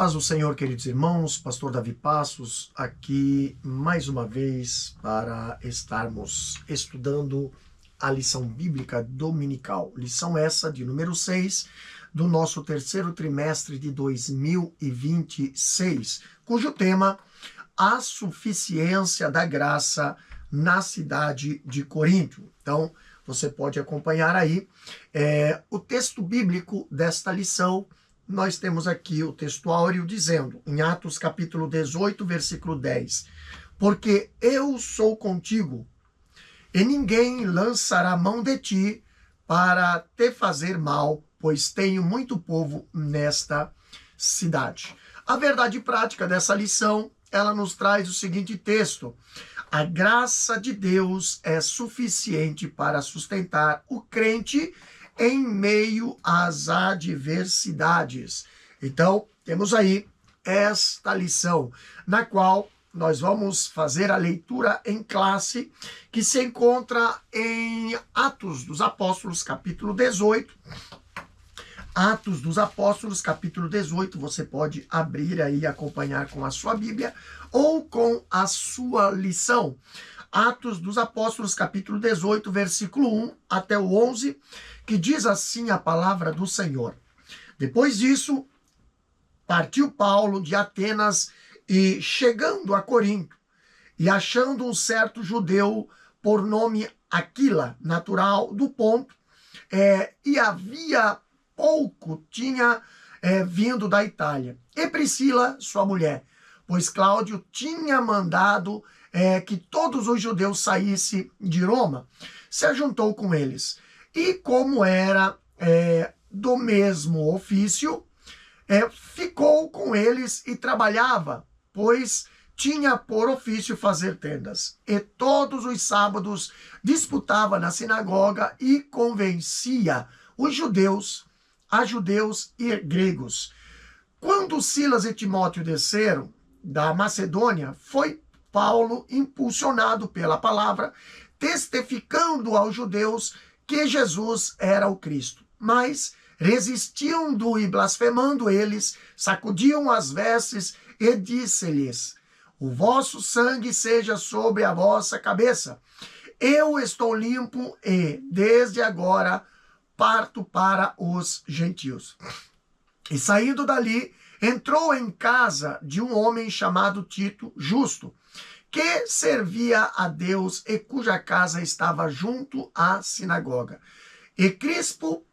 Paz do Senhor, queridos irmãos, pastor Davi Passos, aqui mais uma vez para estarmos estudando a lição bíblica dominical. Lição essa de número 6 do nosso terceiro trimestre de 2026, cujo tema, a suficiência da graça na cidade de Corinto. Então, você pode acompanhar aí o texto bíblico desta lição. Nós temos aqui o texto áureo dizendo, em Atos capítulo 18, versículo 10, porque eu sou contigo, e ninguém lançará mão de ti para te fazer mal, pois tenho muito povo nesta cidade. A verdade prática dessa lição, ela nos traz o seguinte texto: a graça de Deus é suficiente para sustentar o crente em meio às adversidades. Então, temos aí esta lição, na qual nós vamos fazer a leitura em classe, que se encontra em Atos dos Apóstolos, capítulo 18. Atos dos Apóstolos, capítulo 18, você pode abrir aí e acompanhar com a sua Bíblia ou com a sua lição. Atos dos Apóstolos, capítulo 18, versículo 1 até o 11, que diz assim a palavra do Senhor. Depois disso, partiu Paulo de Atenas e, chegando a Corinto, e achando um certo judeu por nome Aquila, natural do Ponto, e havia pouco tinha vindo da Itália, e Priscila, sua mulher, pois Cláudio tinha mandado que todos os judeus saíssem de Roma, se ajuntou com eles. E como era do mesmo ofício, ficou com eles e trabalhava, pois tinha por ofício fazer tendas. E todos os sábados disputava na sinagoga e convencia os judeus, a judeus e gregos. Quando Silas e Timóteo desceram da Macedônia, foi Paulo impulsionado pela palavra, testificando aos judeus que Jesus era o Cristo. Mas, resistindo e blasfemando eles, sacudiam as vestes e disse-lhes: o vosso sangue seja sobre a vossa cabeça. Eu estou limpo e, desde agora, parto para os gentios. E saindo dali, entrou em casa de um homem chamado Tito, justo, que servia a Deus e cuja casa estava junto à sinagoga. E Crispo,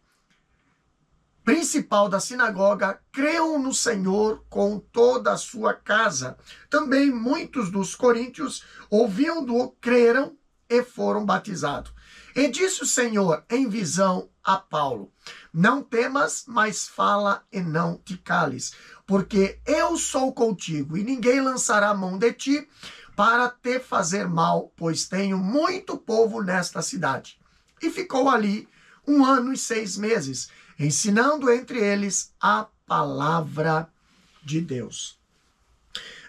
principal da sinagoga, creu no Senhor com toda a sua casa. Também muitos dos coríntios, ouvindo-o, creram e foram batizados. E disse o Senhor em visão a Paulo: não temas, mas fala e não te cales, porque eu sou contigo, e ninguém lançará a mão de ti para te fazer mal, pois tenho muito povo nesta cidade. E ficou ali 1 ano e 6 meses, ensinando entre eles a palavra de Deus.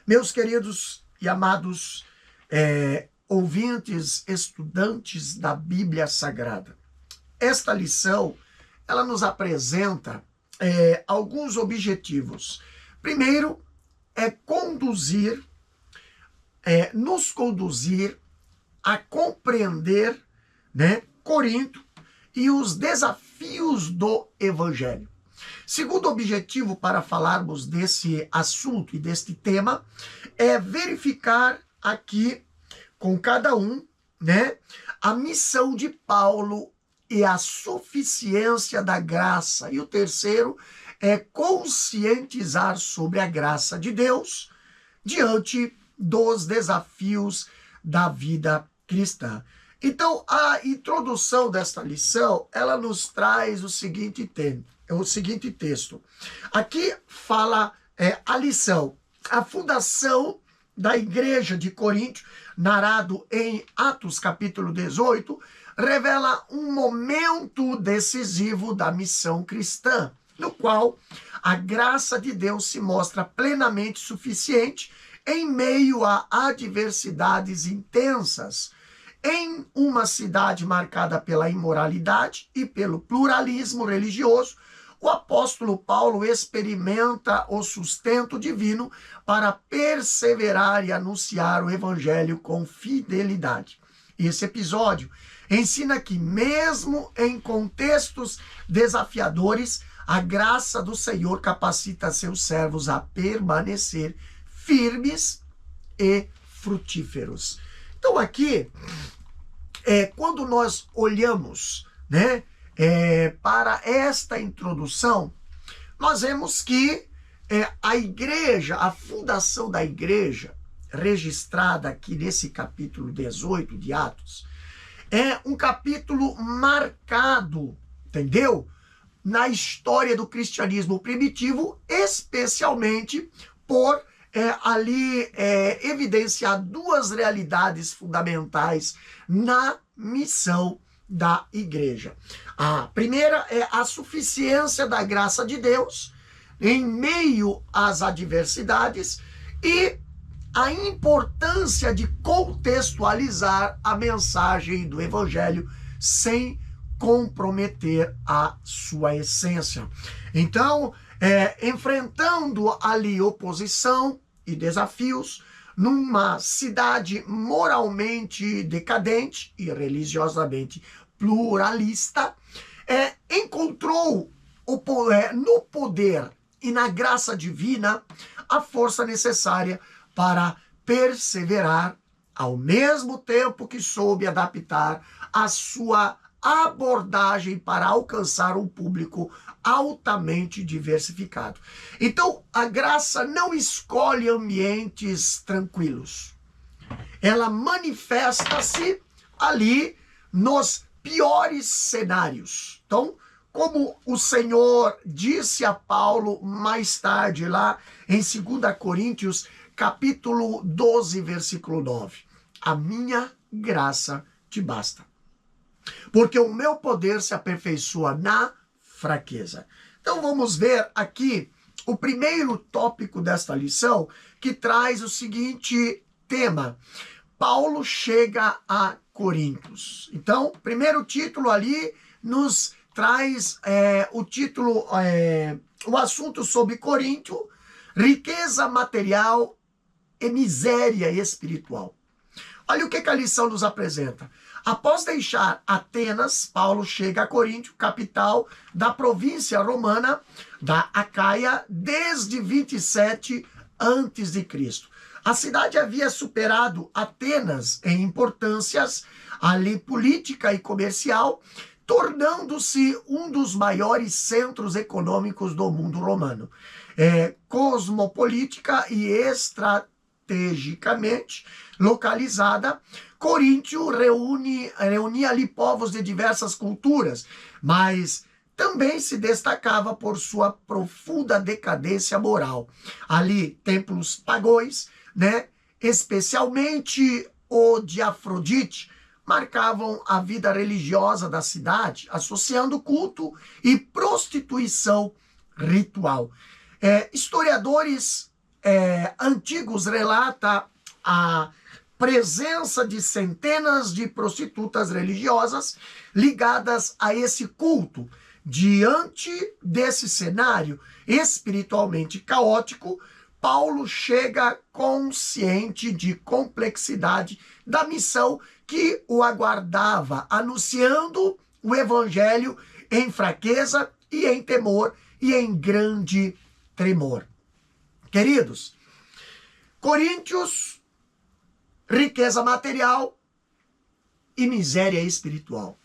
Meus queridos e amados ouvintes, estudantes da Bíblia Sagrada, esta lição, ela nos apresenta alguns objetivos. Primeiro, nos conduzir a compreender, Corinto e os desafios do Evangelho. Segundo objetivo para falarmos desse assunto e deste tema é verificar aqui com cada um, a missão de Paulo e a suficiência da graça. E o terceiro é conscientizar sobre a graça de Deus diante dos desafios da vida cristã. Então, a introdução desta lição, ela nos traz o seguinte texto. Aqui fala a lição, a fundação da igreja de Corinto, narrado em Atos capítulo 18, revela um momento decisivo da missão cristã, no qual a graça de Deus se mostra plenamente suficiente em meio a adversidades intensas, em uma cidade marcada pela imoralidade e pelo pluralismo religioso, o apóstolo Paulo experimenta o sustento divino para perseverar e anunciar o evangelho com fidelidade. Esse episódio ensina que, mesmo em contextos desafiadores, a graça do Senhor capacita seus servos a permanecer firmes e frutíferos. Então aqui, quando nós olhamos, né, para esta introdução, nós vemos que a igreja, a fundação da igreja, registrada aqui nesse capítulo 18 de Atos, é um capítulo marcado, entendeu? Na história do cristianismo primitivo, especialmente por ali evidenciar duas realidades fundamentais na missão da igreja. A primeira é a suficiência da graça de Deus em meio às adversidades e a importância de contextualizar a mensagem do evangelho sem comprometer a sua essência. Então, enfrentando ali oposição e desafios numa cidade moralmente decadente e religiosamente pluralista, encontrou no poder e na graça divina a força necessária para perseverar, ao mesmo tempo que soube adaptar a sua abordagem para alcançar um público altamente diversificado. Então, a graça não escolhe ambientes tranquilos. Ela manifesta-se ali nos piores cenários. Então, como o Senhor disse a Paulo mais tarde, lá em 2 Coríntios, capítulo 12, versículo 9. A minha graça te basta, porque o meu poder se aperfeiçoa na fraqueza. Então vamos ver aqui o primeiro tópico desta lição, que traz o seguinte tema: Paulo chega a Coríntios. Então, o primeiro título ali nos traz o título, o assunto sobre Coríntio, riqueza material e miséria espiritual. Olha o que a lição nos apresenta. Após deixar Atenas, Paulo chega a Coríntio, capital da província romana da Acaia, desde 27 a.C. A cidade havia superado Atenas em importâncias ali política e comercial, tornando-se um dos maiores centros econômicos do mundo romano. Cosmopolítica e estrategicamente localizada, Coríntio reunia ali povos de diversas culturas, mas também se destacava por sua profunda decadência moral. Ali, templos pagãos, né, especialmente o de Afrodite, marcavam a vida religiosa da cidade, associando culto e prostituição ritual. Historiadores antigos relatam a presença de centenas de prostitutas religiosas ligadas a esse culto. Diante desse cenário espiritualmente caótico, Paulo chega consciente de complexidade da missão que o aguardava, anunciando o evangelho em fraqueza e em temor e em grande tremor. Queridos, Coríntios, riqueza material e miséria espiritual.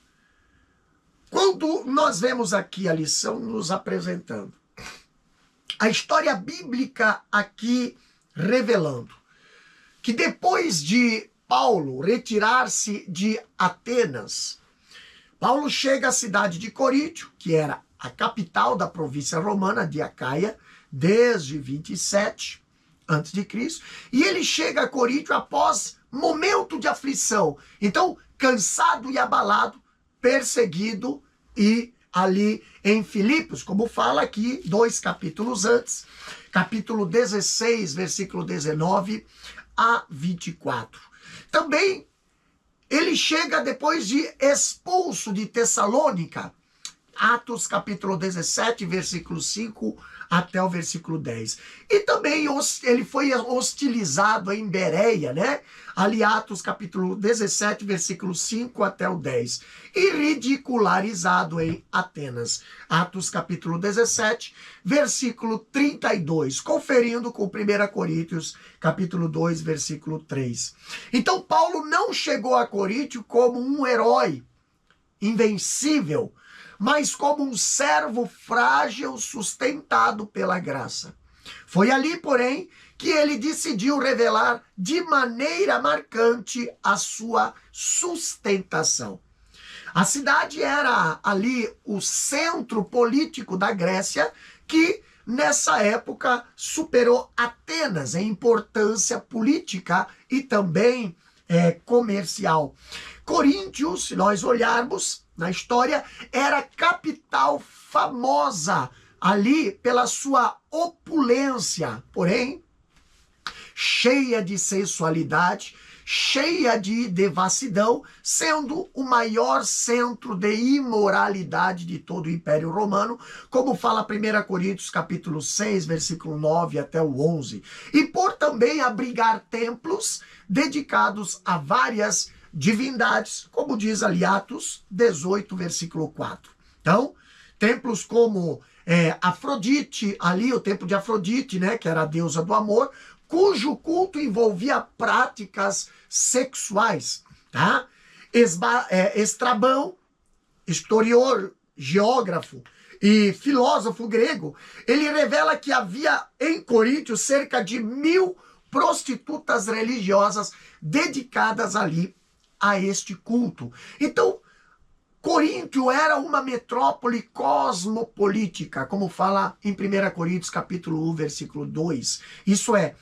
Quando nós vemos aqui a lição nos apresentando, a história bíblica aqui revelando que depois de Paulo retirar-se de Atenas, Paulo chega à cidade de Coríntio, que era a capital da província romana de Acaia, desde 27 a.C., e ele chega a Coríntio após momento de aflição. Então, cansado e abalado, perseguido, e ali em Filipos, como fala aqui 2 capítulos antes, capítulo 16, versículo 19 a 24. Também ele chega depois de expulso de Tessalônica, Atos capítulo 17, versículo 5 até o versículo 10. E também ele foi hostilizado em Bereia, né? Ali Atos capítulo 17, versículo 5 até o 10. E ridicularizado em Atenas. Atos capítulo 17, versículo 32. Conferindo com 1 Coríntios capítulo 2, versículo 3. Então Paulo não chegou a Coríntio como um herói invencível, mas como um servo frágil sustentado pela graça. Foi ali, porém, que ele decidiu revelar de maneira marcante a sua sustentação. A cidade era ali o centro político da Grécia, que nessa época superou Atenas em importância política e também comercial. Coríntio, se nós olharmos na história, era capital famosa ali pela sua opulência, porém cheia de sensualidade, cheia de devassidão, sendo o maior centro de imoralidade de todo o Império Romano, como fala 1 Coríntios capítulo 6, versículo 9 até o 11, e por também abrigar templos dedicados a várias divindades, como diz ali Atos 18, versículo 4. Então, templos como Afrodite, ali o templo de Afrodite, né, que era a deusa do amor, cujo culto envolvia práticas sexuais, tá? Estrabão, historiador, geógrafo e filósofo grego, ele revela que havia em Coríntio cerca de 1000 prostitutas religiosas dedicadas ali a este culto. Então, Coríntio era uma metrópole cosmopolítica, como fala em 1 Coríntios capítulo 1, versículo 2. Isso é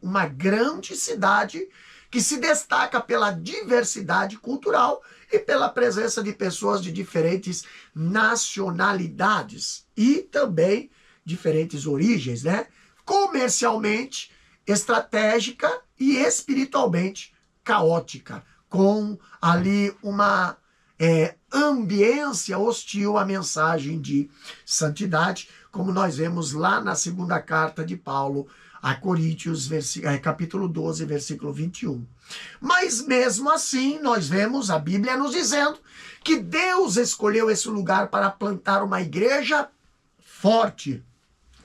uma grande cidade que se destaca pela diversidade cultural e pela presença de pessoas de diferentes nacionalidades e também diferentes origens, né? Comercialmente, estratégica e espiritualmente caótica, com ali uma ambiência hostil à mensagem de santidade, como nós vemos lá na segunda carta de Paulo a Coríntios, capítulo 12, versículo 21. Mas mesmo assim, nós vemos a Bíblia nos dizendo que Deus escolheu esse lugar para plantar uma igreja forte.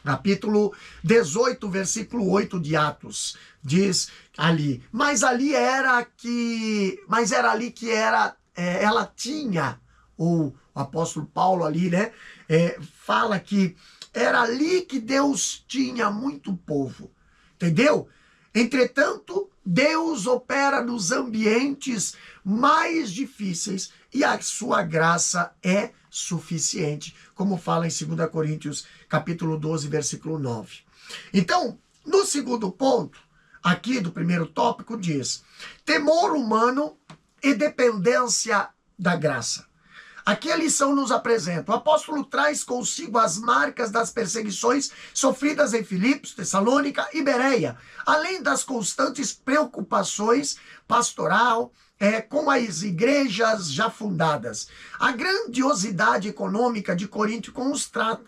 Capítulo 18, versículo 8 de Atos, diz ali, mas era ali que ela tinha, o apóstolo Paulo ali, né, fala que era ali que Deus tinha muito povo, entendeu? Entretanto, Deus opera nos ambientes mais difíceis e a sua graça é suficiente, como fala em 2 Coríntios, capítulo 12, versículo 9. Então, no segundo ponto, aqui do primeiro tópico, diz: temor humano e dependência da graça. Aqui a lição nos apresenta: o apóstolo traz consigo as marcas das perseguições sofridas em Filipos, Tessalônica e Bereia, além das constantes preocupações pastoral com as igrejas já fundadas. A grandiosidade econômica de Coríntio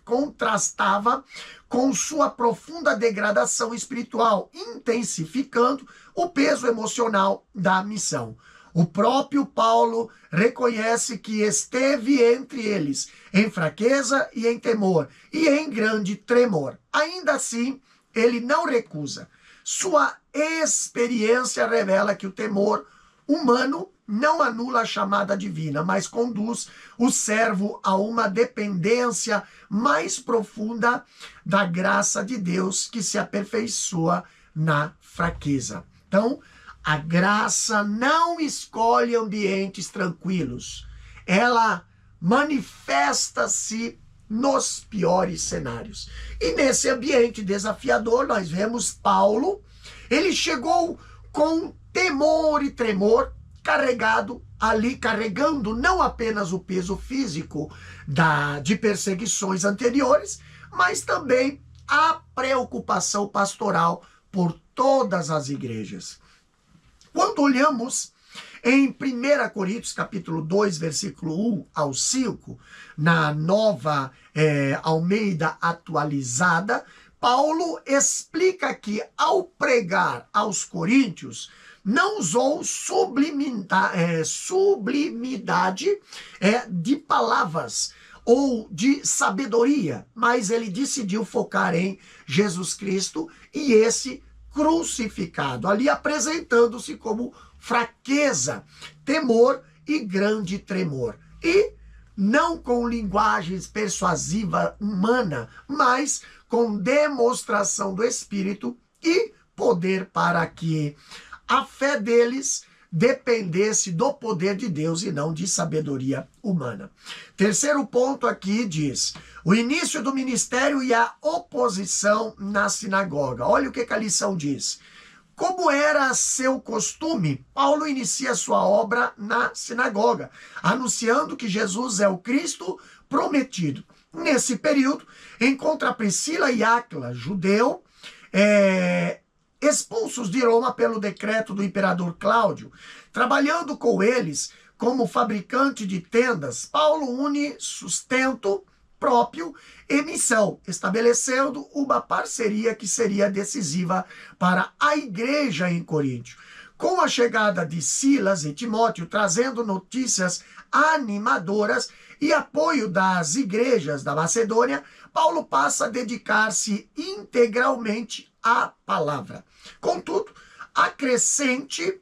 contrastava com sua profunda degradação espiritual, intensificando o peso emocional da missão. O próprio Paulo reconhece que esteve entre eles em fraqueza e em temor e em grande tremor. Ainda assim, ele não recusa. Sua experiência revela que o temor humano não anula a chamada divina, mas conduz o servo a uma dependência mais profunda da graça de Deus que se aperfeiçoa na fraqueza. Então, a graça não escolhe ambientes tranquilos. Ela manifesta-se nos piores cenários. E nesse ambiente desafiador, nós vemos Paulo. Ele chegou com temor e tremor, carregando não apenas o peso físico de perseguições anteriores, mas também a preocupação pastoral por todas as igrejas. Quando olhamos Em 1 Coríntios, capítulo 2, versículo 1 ao 5, na nova Almeida atualizada, Paulo explica que ao pregar aos coríntios, não usou sublimidade de palavras ou de sabedoria, mas ele decidiu focar em Jesus Cristo e esse crucificado, ali apresentando-se como fraqueza, temor e grande tremor. E não com linguagens persuasiva humana, mas com demonstração do Espírito e poder para que a fé deles dependesse do poder de Deus e não de sabedoria humana. Terceiro ponto aqui diz, o início do ministério e a oposição na sinagoga. Olha o que a lição diz. Como era seu costume, Paulo inicia sua obra na sinagoga, anunciando que Jesus é o Cristo prometido. Nesse período, encontra Priscila e Áquila, judeu, expulsos de Roma pelo decreto do imperador Cláudio. Trabalhando com eles como fabricante de tendas, Paulo une sustento próprio e missão, estabelecendo uma parceria que seria decisiva para a igreja em Coríntio. Com a chegada de Silas e Timóteo, trazendo notícias animadoras e apoio das igrejas da Macedônia, Paulo passa a dedicar-se integralmente à palavra. Contudo, a crescente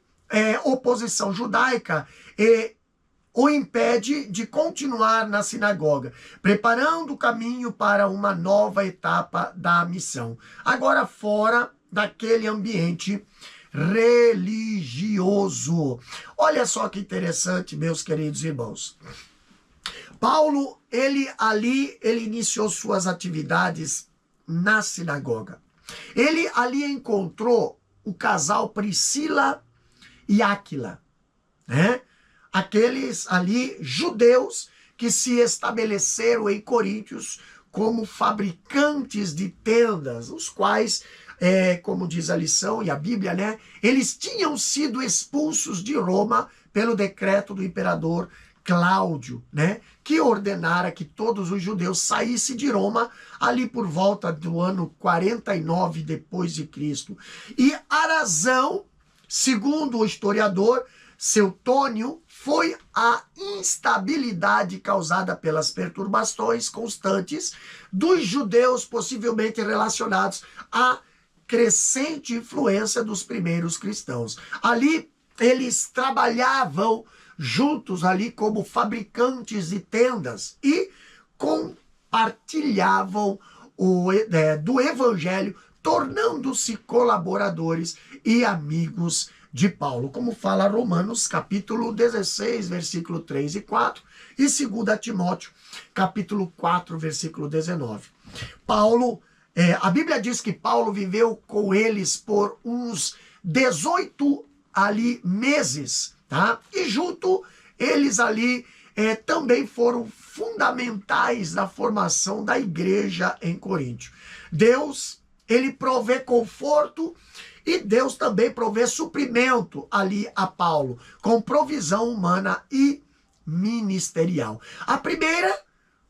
oposição judaica o impede de continuar na sinagoga, preparando o caminho para uma nova etapa da missão. Agora fora daquele ambiente religioso. Olha só que interessante, meus queridos irmãos. Paulo, ele iniciou suas atividades na sinagoga. Ele ali encontrou o casal Priscila e Áquila, né? Aqueles ali judeus que se estabeleceram em Coríntios como fabricantes de tendas, os quais, como diz a lição e a Bíblia, né, eles tinham sido expulsos de Roma pelo decreto do imperador Cláudio, né, que ordenara que todos os judeus saíssem de Roma ali por volta do ano 49 depois de Cristo. E a razão, segundo o historiador Seutônio, foi a instabilidade causada pelas perturbações constantes dos judeus, possivelmente relacionados à crescente influência dos primeiros cristãos. Ali eles trabalhavam juntos ali como fabricantes de tendas e compartilhavam do evangelho, tornando-se colaboradores e amigos de Paulo, como fala Romanos capítulo 16, versículo 3 e 4, e 2 Timóteo capítulo 4, versículo 19. Paulo, a Bíblia diz que Paulo viveu com eles por uns 18 ali meses, tá? E junto eles ali também foram fundamentais na formação da igreja em Coríntio. Deus, ele provê conforto e Deus também provê suprimento ali a Paulo, com provisão humana e ministerial. A primeira,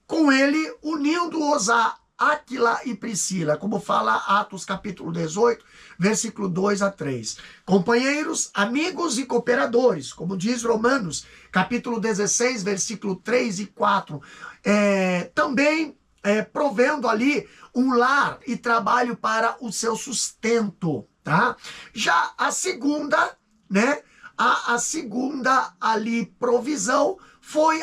com ele unindo-os a Áquila e Priscila, como fala Atos capítulo 18, versículo 2 a 3. Companheiros, amigos e cooperadores, como diz Romanos capítulo 16, versículo 3 e 4. Também provendo ali um lar e trabalho para o seu sustento. Tá? Já a segunda, né? A segunda ali provisão foi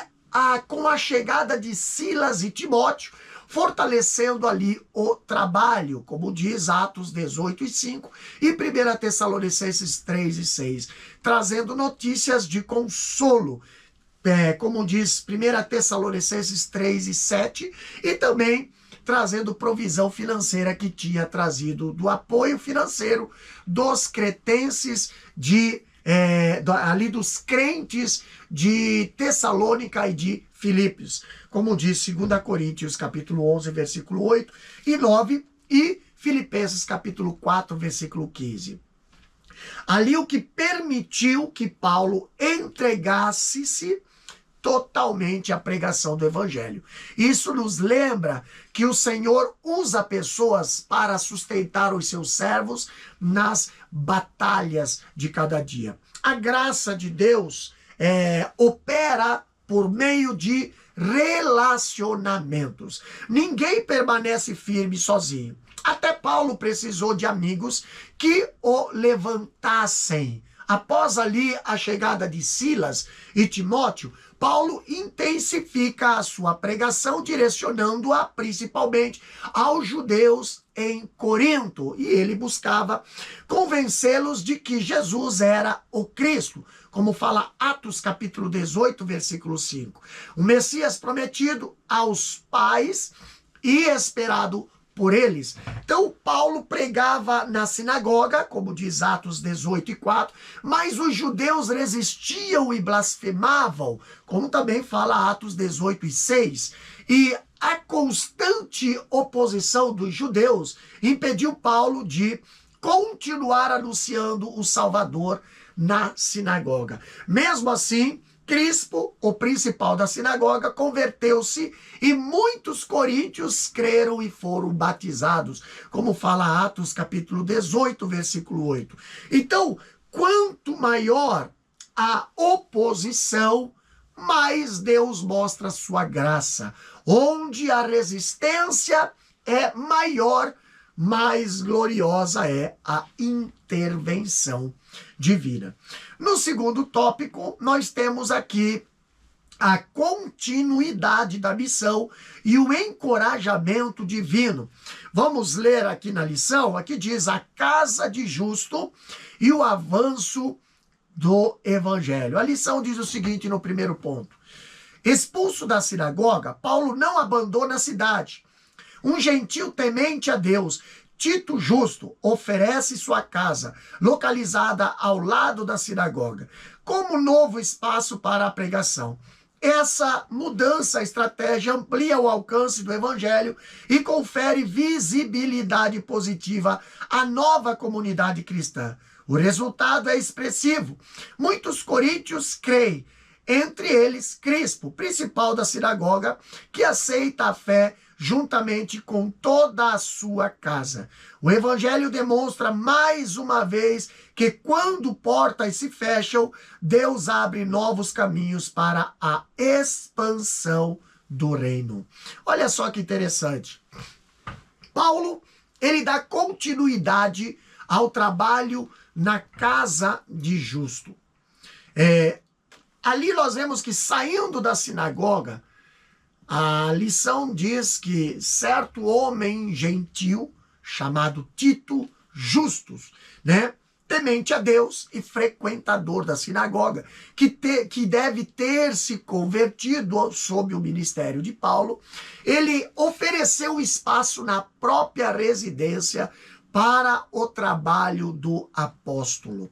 com a chegada de Silas e Timóteo, fortalecendo ali o trabalho, como diz Atos 18 e 5 e 1 Tessalonicenses 3 e 6, trazendo notícias de consolo, como diz 1 Tessalonicenses 3 e 7, e também trazendo provisão financeira que tinha trazido do apoio financeiro dos cretenses ali dos crentes de Tessalônica e de Filipos, como diz 2 Coríntios capítulo 11, versículo 8 e 9 e Filipenses capítulo 4, versículo 15. Ali o que permitiu que Paulo entregasse-se totalmente à pregação do evangelho. Isso nos lembra que o Senhor usa pessoas para sustentar os seus servos nas batalhas de cada dia. A graça de Deus opera por meio de relacionamentos. Ninguém permanece firme sozinho. Até Paulo precisou de amigos que o levantassem. Após ali a chegada de Silas e Timóteo, Paulo intensifica a sua pregação, direcionando-a principalmente aos judeus em Corinto. E ele buscava convencê-los de que Jesus era o Cristo, como fala Atos capítulo 18, versículo 5. O Messias prometido aos pais e esperado por eles. Então, Paulo pregava na sinagoga, como diz Atos 18 e 4, mas os judeus resistiam e blasfemavam, como também fala Atos 18 e 6. E a constante oposição dos judeus impediu Paulo de continuar anunciando o Salvador na sinagoga. Mesmo assim, Crispo, o principal da sinagoga, converteu-se e muitos coríntios creram e foram batizados, como fala Atos capítulo 18, versículo 8. Então, quanto maior a oposição, mais Deus mostra sua graça. Onde a resistência é maior, mais gloriosa é a intervenção divina. No segundo tópico, nós temos aqui a continuidade da missão e o encorajamento divino. Vamos ler aqui na lição, aqui diz a casa de justo e o avanço do evangelho. A lição diz o seguinte no primeiro ponto: expulso da sinagoga, Paulo não abandona a cidade. Um gentil temente a Deus, Tito Justo, oferece sua casa, localizada ao lado da sinagoga, como novo espaço para a pregação. Essa mudança, estratégia, amplia o alcance do evangelho e confere visibilidade positiva à nova comunidade cristã. O resultado é expressivo. Muitos coríntios creem, entre eles Crispo, principal da sinagoga, que aceita a fé juntamente com toda a sua casa. O evangelho demonstra mais uma vez que quando portas se fecham, Deus abre novos caminhos para a expansão do reino. Olha só que interessante. Paulo, ele dá continuidade ao trabalho na casa de justo. Ali nós vemos que saindo da sinagoga, a lição diz que certo homem gentil, chamado Tito Justus, temente a Deus e frequentador da sinagoga, que deve ter se convertido sob o ministério de Paulo, ele ofereceu espaço na própria residência para o trabalho do apóstolo.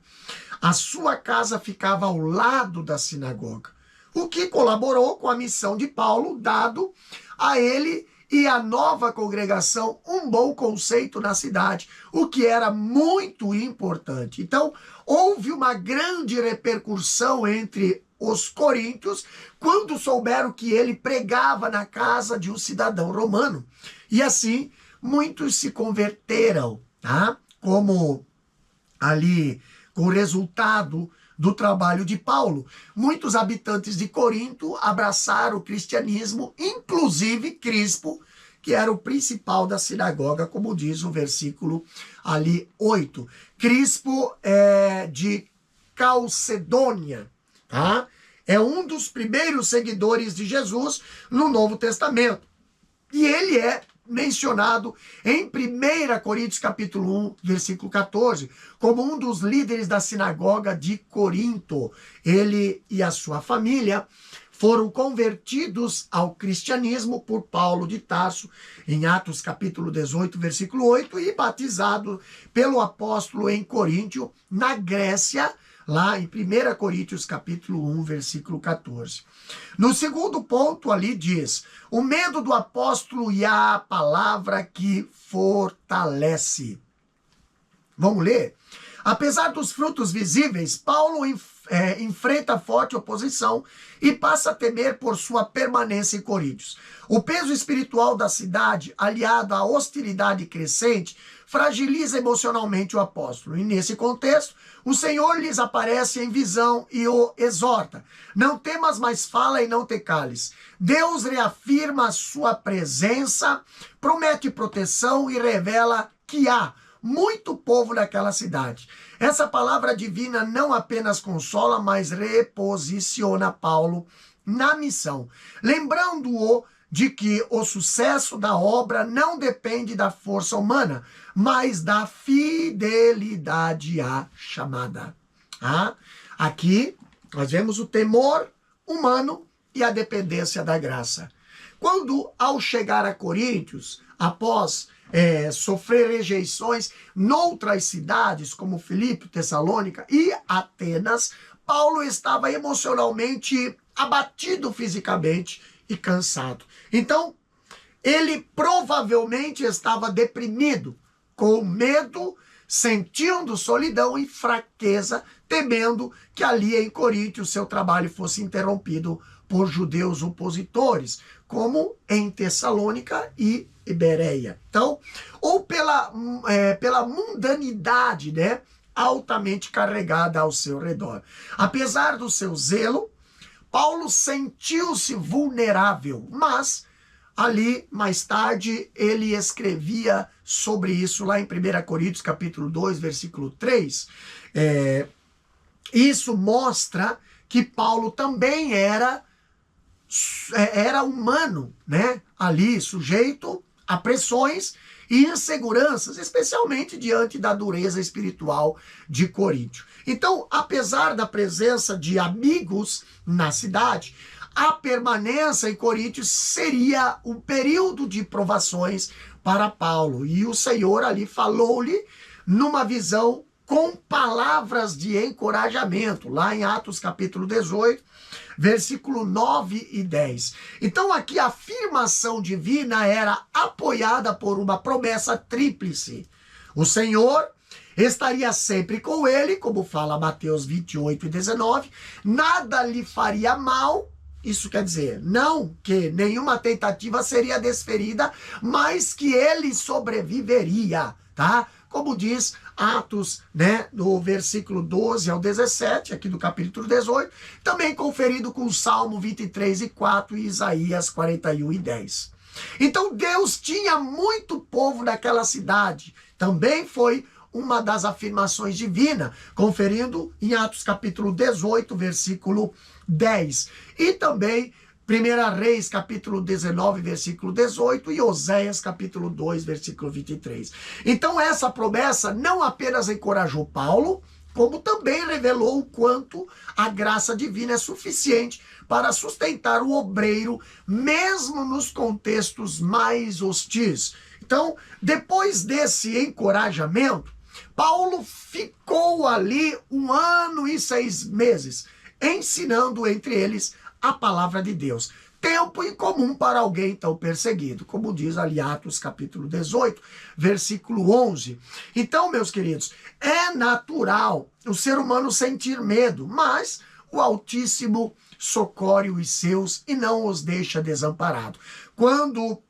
A sua casa ficava ao lado da sinagoga, o que colaborou com a missão de Paulo, dado a ele e a nova congregação um bom conceito na cidade, o que era muito importante. Então, houve uma grande repercussão entre os coríntios quando souberam que ele pregava na casa de um cidadão romano. E assim, muitos se converteram, como ali, com o resultado do trabalho de Paulo. Muitos habitantes de Corinto abraçaram o cristianismo, inclusive Crispo, que era o principal da sinagoga, como diz o versículo ali 8. Crispo é de Calcedônia, É um dos primeiros seguidores de Jesus no Novo Testamento. E ele é mencionado em 1 Coríntios capítulo 1, versículo 14, como um dos líderes da sinagoga de Corinto. Ele e a sua família foram convertidos ao cristianismo por Paulo de Tarso, em Atos capítulo 18, versículo 8, e batizado pelo apóstolo em Coríntio, na Grécia, lá em 1 Coríntios capítulo 1, versículo 14. No segundo ponto ali diz, o medo do apóstolo e a palavra que fortalece. Vamos ler? Apesar dos frutos visíveis, Paulo enfrenta forte oposição e passa a temer por sua permanência em Coríntios. O peso espiritual da cidade, aliado à hostilidade crescente, fragiliza emocionalmente o apóstolo. E nesse contexto, o Senhor lhes aparece em visão e o exorta: não temas, mas fala e não te cales. Deus reafirma a sua presença, promete proteção e revela que há muito povo naquela cidade. Essa palavra divina não apenas consola, mas reposiciona Paulo na missão, lembrando-o de que o sucesso da obra não depende da força humana, mas da fidelidade à chamada. Aqui nós vemos o temor humano e a dependência da graça. Quando, ao chegar a Coríntios, após sofrer rejeições noutras cidades, como Filipe, Tessalônica e Atenas, Paulo estava emocionalmente abatido fisicamente e cansado. Então, ele provavelmente estava deprimido, com medo, sentindo solidão e fraqueza, temendo que ali em Corinto o seu trabalho fosse interrompido por judeus opositores, como em Tessalônica e Bereia. Então, ou pela mundanidade, né, altamente carregada ao seu redor. Apesar do seu zelo, Paulo sentiu-se vulnerável, mas ali, mais tarde, ele escrevia sobre isso lá em 1 Coríntios, capítulo 2, versículo 3. Isso mostra que Paulo também era humano, né? Ali, sujeito a pressões e inseguranças, especialmente diante da dureza espiritual de Coríntio. Então, apesar da presença de amigos na cidade, a permanência em Coríntio seria um período de provações para Paulo. E o Senhor ali falou-lhe numa visão com palavras de encorajamento, lá em Atos capítulo 18, versículo 9 e 10. Então aqui a afirmação divina era apoiada por uma promessa tríplice. O Senhor estaria sempre com ele, como fala Mateus 28 e 19, nada lhe faria mal. Isso quer dizer, não que nenhuma tentativa seria desferida, mas que ele sobreviveria, tá? Como diz Atos, né, do versículo 12 ao 17, aqui do capítulo 18, também conferido com Salmo 23 e 4 e Isaías 41 e 10. Então Deus tinha muito povo naquela cidade. Também foi uma das afirmações divinas, conferindo em Atos capítulo 18, versículo 10. E também 1 Reis, capítulo 19, versículo 18, e Oséias, capítulo 2, versículo 23. Então essa promessa não apenas encorajou Paulo, como também revelou o quanto a graça divina é suficiente para sustentar o obreiro, mesmo nos contextos mais hostis. Então, depois desse encorajamento, Paulo ficou ali 1 ano e 6 meses, ensinando entre eles a palavra de Deus. Tempo incomum para alguém tão perseguido, como diz ali Atos capítulo 18, versículo 11. Então, meus queridos, é natural o ser humano sentir medo, mas o Altíssimo socorre os seus e não os deixa desamparados. Quando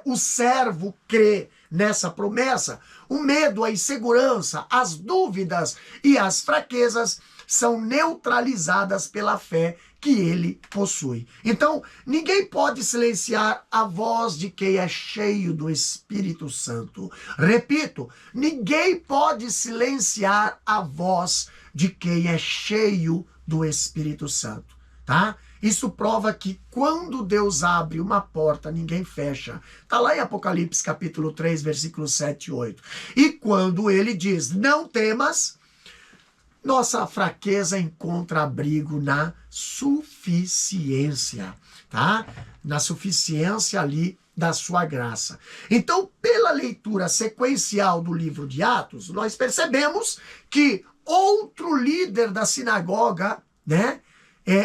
o servo crê nessa promessa, o medo, a insegurança, as dúvidas e as fraquezas são neutralizadas pela fé que ele possui. Então, ninguém pode silenciar a voz de quem é cheio do Espírito Santo. Repito, ninguém pode silenciar a voz de quem é cheio do Espírito Santo, tá? Isso prova que quando Deus abre uma porta, ninguém fecha. Está lá em Apocalipse capítulo 3, versículos 7 e 8. E quando ele diz, não temas, nossa fraqueza encontra abrigo na suficiência, tá? Na suficiência ali da sua graça. Então, pela leitura sequencial do livro de Atos, nós percebemos que outro líder da sinagoga, né,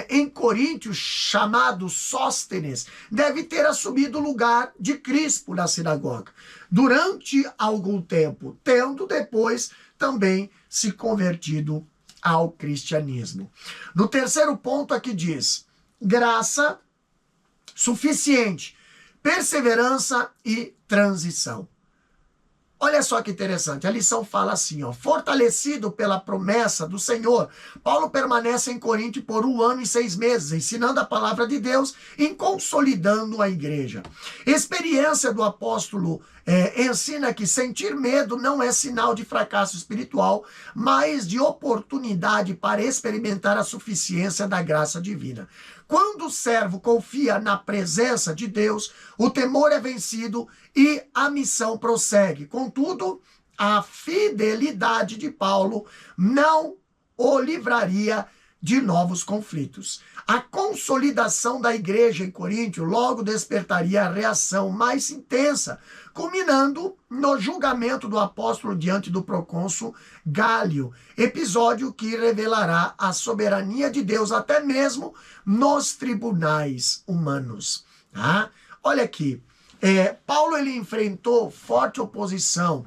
em Coríntio, chamado Sóstenes, deve ter assumido o lugar de Crispo na sinagoga, durante algum tempo, tendo depois também se convertido ao cristianismo. No terceiro ponto aqui diz, graça suficiente, perseverança e transição. Olha só que interessante, a lição fala assim, ó, fortalecido pela promessa do Senhor, Paulo permanece em Corinto por 1 ano e 6 meses, ensinando a palavra de Deus e consolidando a igreja. Experiência do apóstolo ensina que sentir medo não é sinal de fracasso espiritual, mas de oportunidade para experimentar a suficiência da graça divina. Quando o servo confia na presença de Deus, o temor é vencido e a missão prossegue. Contudo, a fidelidade de Paulo não o livraria de novos conflitos. A consolidação da igreja em Coríntio logo despertaria a reação mais intensa, culminando no julgamento do apóstolo diante do procônsul Gálio, episódio que revelará a soberania de Deus até mesmo nos tribunais humanos. Tá? Olha aqui, Paulo ele enfrentou forte oposição,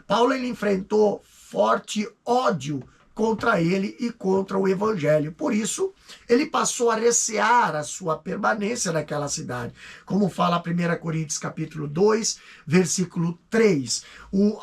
Paulo ele enfrentou forte ódio contra ele e contra o evangelho. Por isso, ele passou a recear a sua permanência naquela cidade. Como fala 1 Coríntios capítulo 2, versículo 3.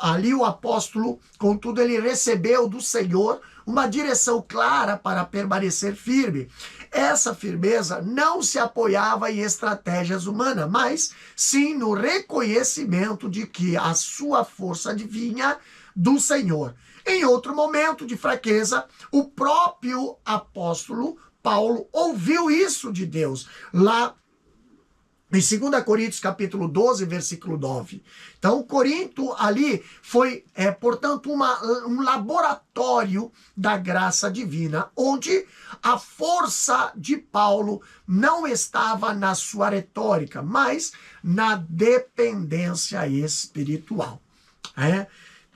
Ali o apóstolo, contudo, ele recebeu do Senhor uma direção clara para permanecer firme. Essa firmeza não se apoiava em estratégias humanas, mas sim no reconhecimento de que a sua força vinha do Senhor. Em outro momento de fraqueza, o próprio apóstolo Paulo ouviu isso de Deus, lá em 2 Coríntios capítulo 12, versículo 9. Então, Corinto ali foi, portanto, um laboratório da graça divina, onde a força de Paulo não estava na sua retórica, mas na dependência espiritual.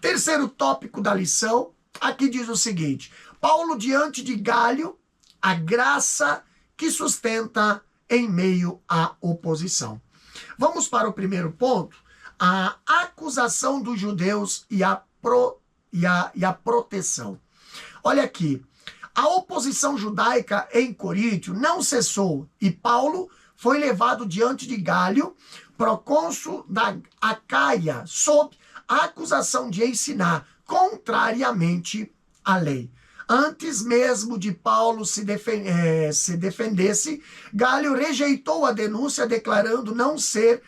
Terceiro tópico da lição, aqui diz o seguinte, Paulo diante de Gálio, a graça que sustenta em meio à oposição. Vamos para o primeiro ponto, a acusação dos judeus e a proteção. Olha aqui, a oposição judaica em Coríntio não cessou e Paulo foi levado diante de Gálio, procônsul da Acaia, sob a acusação de ensinar contrariamente à lei. Antes mesmo de Paulo se defendesse, Gálio rejeitou a denúncia, declarando não ser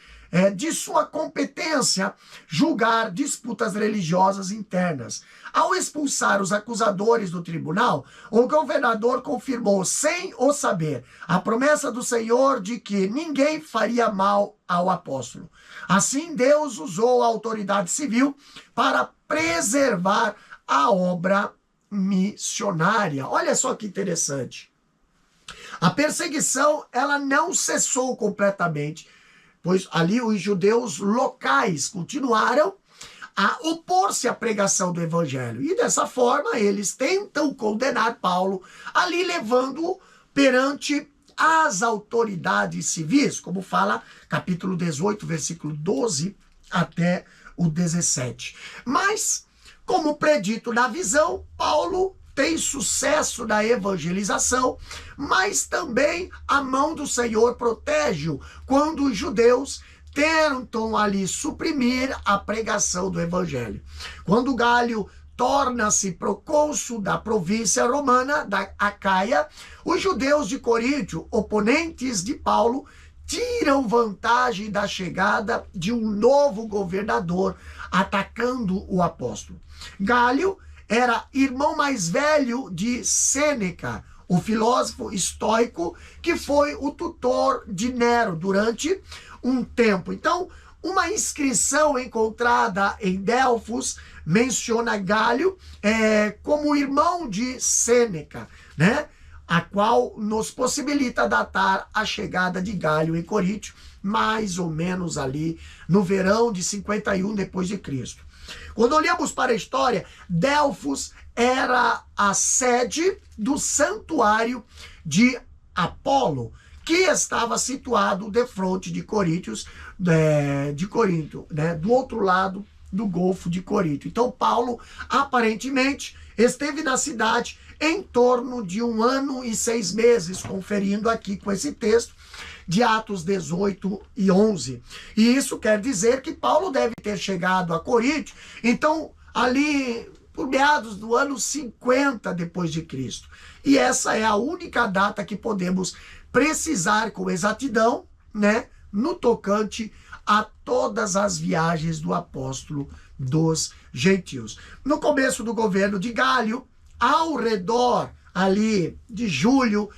de sua competência julgar disputas religiosas internas. Ao expulsar os acusadores do tribunal, o governador confirmou, sem o saber, a promessa do Senhor de que ninguém faria mal ao apóstolo. Assim, Deus usou a autoridade civil para preservar a obra missionária. Olha só que interessante. A perseguição, ela não cessou completamente, pois ali os judeus locais continuaram a opor-se à pregação do evangelho. E dessa forma, eles tentam condenar Paulo, ali levando-o perante as autoridades civis, como fala capítulo 18, versículo 12 até o 17. Mas, como predito na visão, Paulo tem sucesso na evangelização, mas também a mão do Senhor protege-o quando os judeus tentam ali suprimir a pregação do evangelho. Quando Gálio torna-se procônsul da província romana da Acaia, os judeus de Coríntio, oponentes de Paulo, tiram vantagem da chegada de um novo governador atacando o apóstolo. Gálio era irmão mais velho de Sêneca, o filósofo estoico que foi o tutor de Nero durante um tempo. Então, uma inscrição encontrada em Delfos menciona Gálio como irmão de Sêneca, né? A qual nos possibilita datar a chegada de Gálio em Coríntio, mais ou menos ali no verão de 51 depois de Cristo. Quando olhamos para a história, Delfos era a sede do santuário de Apolo, que estava situado defronte de Corinto, né, do outro lado do Golfo de Corinto. Então Paulo aparentemente esteve na cidade em torno de 1 ano e 6 meses, conferindo aqui com esse texto de Atos 18 e 11. E isso quer dizer que Paulo deve ter chegado a Corinto, então, ali por meados do ano 50 depois de Cristo. E essa é a única data que podemos precisar com exatidão, né, no tocante a todas as viagens do apóstolo dos gentios. No começo do governo de Gálio, ao redor ali de julho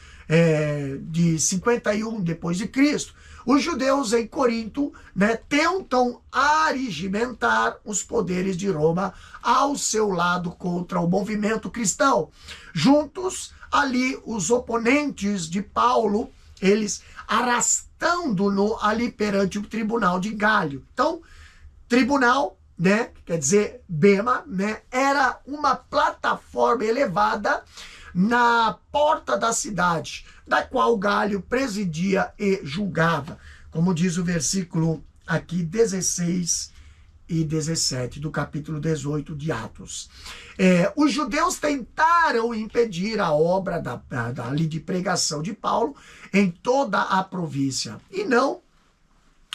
de 51 depois de Cristo, os judeus em Corinto, né, tentam arregimentar os poderes de Roma ao seu lado contra o movimento cristão. Juntos, ali, os oponentes de Paulo, eles arrastando-no ali perante o tribunal de Gálio. Então, tribunal, né, quer dizer, bema, né, era uma plataforma elevada na porta da cidade, da qual Gálio presidia e julgava, como diz o versículo aqui 16 e 17 do capítulo 18 de Atos. Os judeus tentaram impedir a obra ali de pregação de Paulo em toda a província. E não,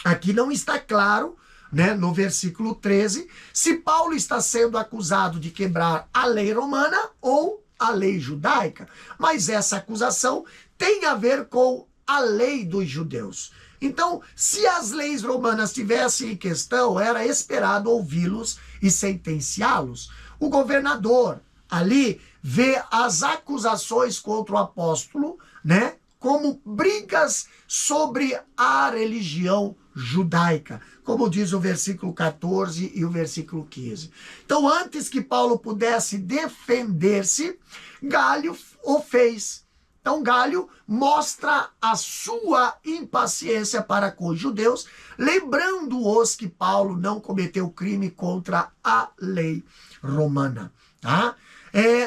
aqui não está claro, né, no versículo 13, se Paulo está sendo acusado de quebrar a lei romana ou a lei judaica, mas essa acusação tem a ver com a lei dos judeus. Então, se as leis romanas tivessem em questão, era esperado ouvi-los e sentenciá-los. O governador ali vê as acusações contra o apóstolo, né, como brigas sobre a religião judaica, como diz o versículo 14 e o versículo 15. Então, antes que Paulo pudesse defender-se, Gálio o fez. Então, Gálio mostra a sua impaciência para com os judeus, lembrando-os que Paulo não cometeu crime contra a lei romana. Tá?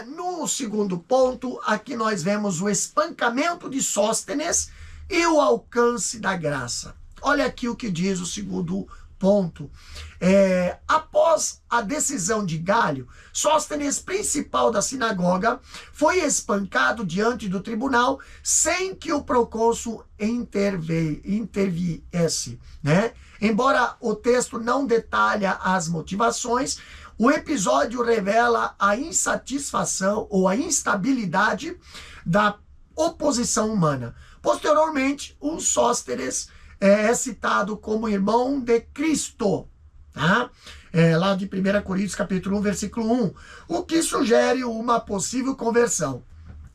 No segundo ponto, aqui nós vemos o espancamento de Sóstenes e o alcance da graça. Olha aqui o que diz o segundo ponto. Após a decisão de Gálio, Sóstenes, principal da sinagoga, foi espancado diante do tribunal sem que o procônsul interviesse, né? Embora o texto não detalha as motivações, o episódio revela a insatisfação ou a instabilidade da oposição humana. Posteriormente, o Sóstenes é citado como irmão de Cristo, tá? Lá de 1 Coríntios capítulo 1, versículo 1, o que sugere uma possível conversão.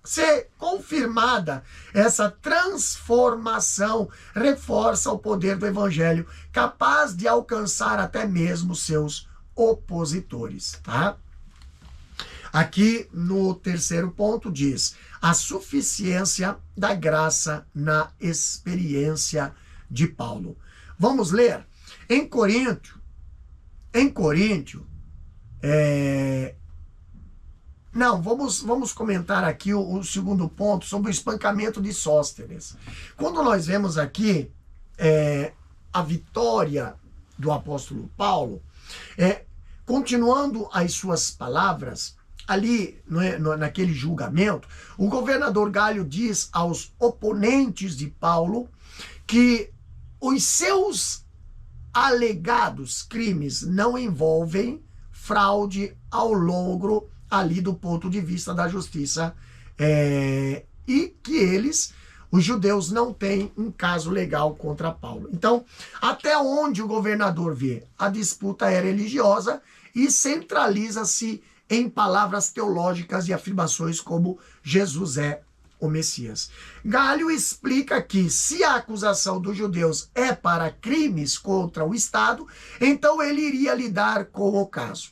Se confirmada, essa transformação reforça o poder do evangelho, capaz de alcançar até mesmo seus opositores, tá? Aqui no terceiro ponto diz, a suficiência da graça na experiência de Paulo. Vamos ler? Em Coríntio, vamos comentar aqui o segundo ponto sobre o espancamento de Sóstenes. Quando nós vemos aqui a vitória do apóstolo Paulo, continuando as suas palavras, ali naquele julgamento, o governador Gálio diz aos oponentes de Paulo que os seus alegados crimes não envolvem fraude ao logro ali do ponto de vista da justiça e que eles, os judeus, não têm um caso legal contra Paulo. Então, até onde o governador vê, a disputa é religiosa e centraliza-se em palavras teológicas e afirmações como Jesus é o Messias. Gálio explica que se a acusação dos judeus é para crimes contra o Estado, então ele iria lidar com o caso.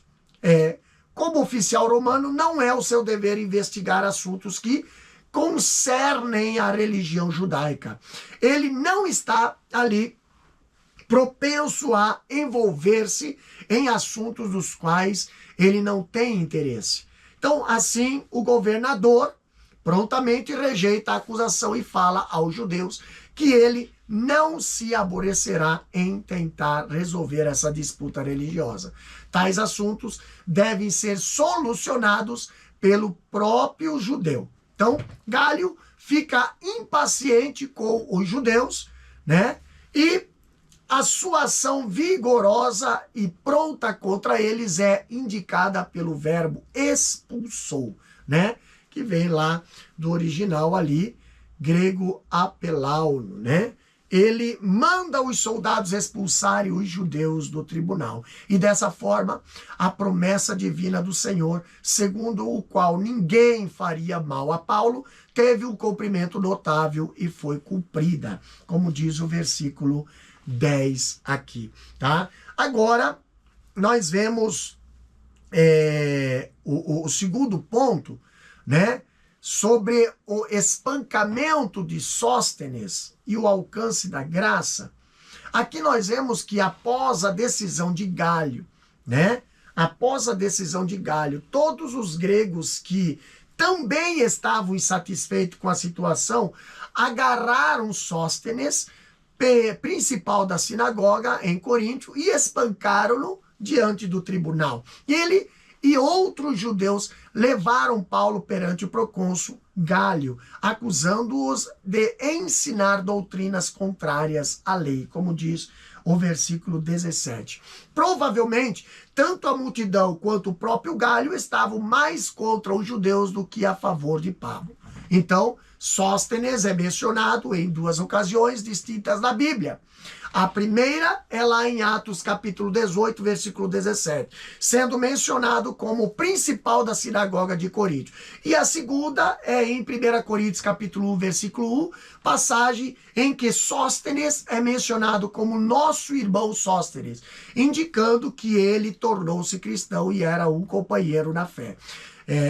Como oficial romano, não é o seu dever investigar assuntos que concernem a religião judaica. Ele não está ali propenso a envolver-se em assuntos dos quais ele não tem interesse. Então, assim, o governador prontamente rejeita a acusação e fala aos judeus que ele não se aborrecerá em tentar resolver essa disputa religiosa. Tais assuntos devem ser solucionados pelo próprio judeu. Então, Galho fica impaciente com os judeus, né? E a sua ação vigorosa e pronta contra eles é indicada pelo verbo expulsou, né? Que vem lá do original ali, grego apelauno, né? Ele manda os soldados expulsarem os judeus do tribunal. E dessa forma, a promessa divina do Senhor, segundo o qual ninguém faria mal a Paulo, teve um cumprimento notável e foi cumprida, como diz o versículo 10 aqui, tá? Agora, nós vemos o segundo ponto, né? Sobre o espancamento de Sóstenes e o alcance da graça. Aqui nós vemos que após a decisão de Galho, né? Após a decisão de Galho, todos os gregos que também estavam insatisfeitos com a situação agarraram Sóstenes, principal da sinagoga em Corinto, e espancaram-no diante do tribunal. Ele e outros judeus levaram Paulo perante o procônsul Galho, acusando-os de ensinar doutrinas contrárias à lei, como diz o versículo 17. Provavelmente, tanto a multidão quanto o próprio Galho estavam mais contra os judeus do que a favor de Paulo. Então, Sóstenes é mencionado em duas ocasiões distintas na Bíblia. A primeira é lá em Atos capítulo 18, versículo 17, sendo mencionado como o principal da sinagoga de Corinto. E a segunda é em 1 Coríntios capítulo 1, versículo 1, passagem em que Sóstenes é mencionado como nosso irmão Sóstenes, indicando que ele tornou-se cristão e era um companheiro na fé.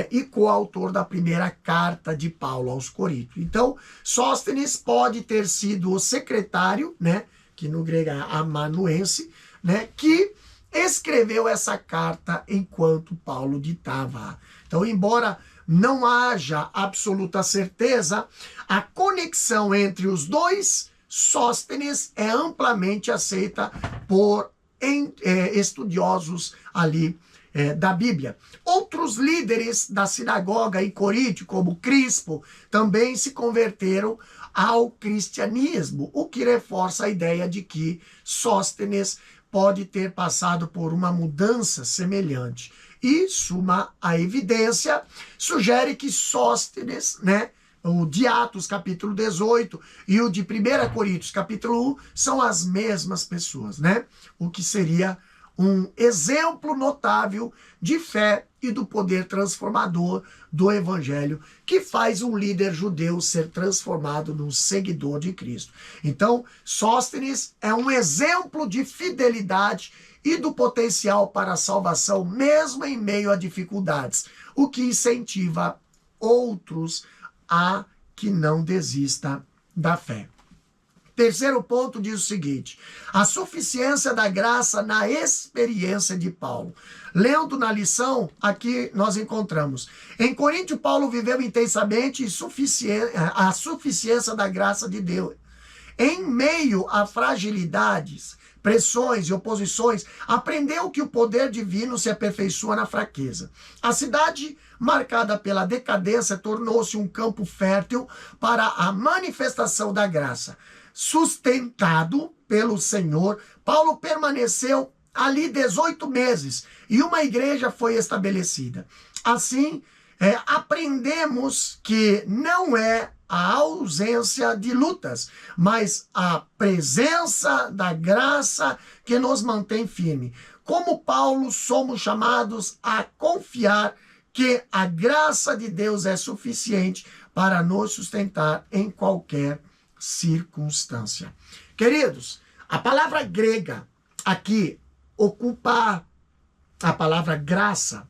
E coautor da primeira carta de Paulo aos Coríntios. Então, Sóstenes pode ter sido o secretário, né, que no grego é amanuense, né, que escreveu essa carta enquanto Paulo ditava. Então, embora não haja absoluta certeza, a conexão entre os dois, Sóstenes é amplamente aceita por estudiosos ali da Bíblia. Outros líderes da sinagoga em Corinto, como Crispo, também se converteram ao cristianismo, o que reforça a ideia de que Sóstenes pode ter passado por uma mudança semelhante. E, suma a evidência, sugere que Sóstenes, né, o de Atos capítulo 18 e o de 1 Coríntios capítulo 1 são as mesmas pessoas, né? O que seria um exemplo notável de fé e do poder transformador do evangelho, que faz um líder judeu ser transformado num seguidor de Cristo. Então, Sóstenes é um exemplo de fidelidade e do potencial para a salvação, mesmo em meio a dificuldades, o que incentiva outros a que não desista da fé. Terceiro ponto diz o seguinte: a suficiência da graça na experiência de Paulo. Lendo na lição, aqui nós encontramos: em Coríntio, Paulo viveu intensamente a suficiência da graça de Deus. Em meio a fragilidades, pressões e oposições, aprendeu que o poder divino se aperfeiçoa na fraqueza. A cidade, marcada pela decadência, tornou-se um campo fértil para a manifestação da graça. Sustentado pelo Senhor, Paulo permaneceu ali 18 meses e uma igreja foi estabelecida. Assim, aprendemos que não é a ausência de lutas, mas a presença da graça que nos mantém firme. Como Paulo, somos chamados a confiar que a graça de Deus é suficiente para nos sustentar em qualquer circunstância. Queridos, a palavra grega aqui ocupa, a palavra graça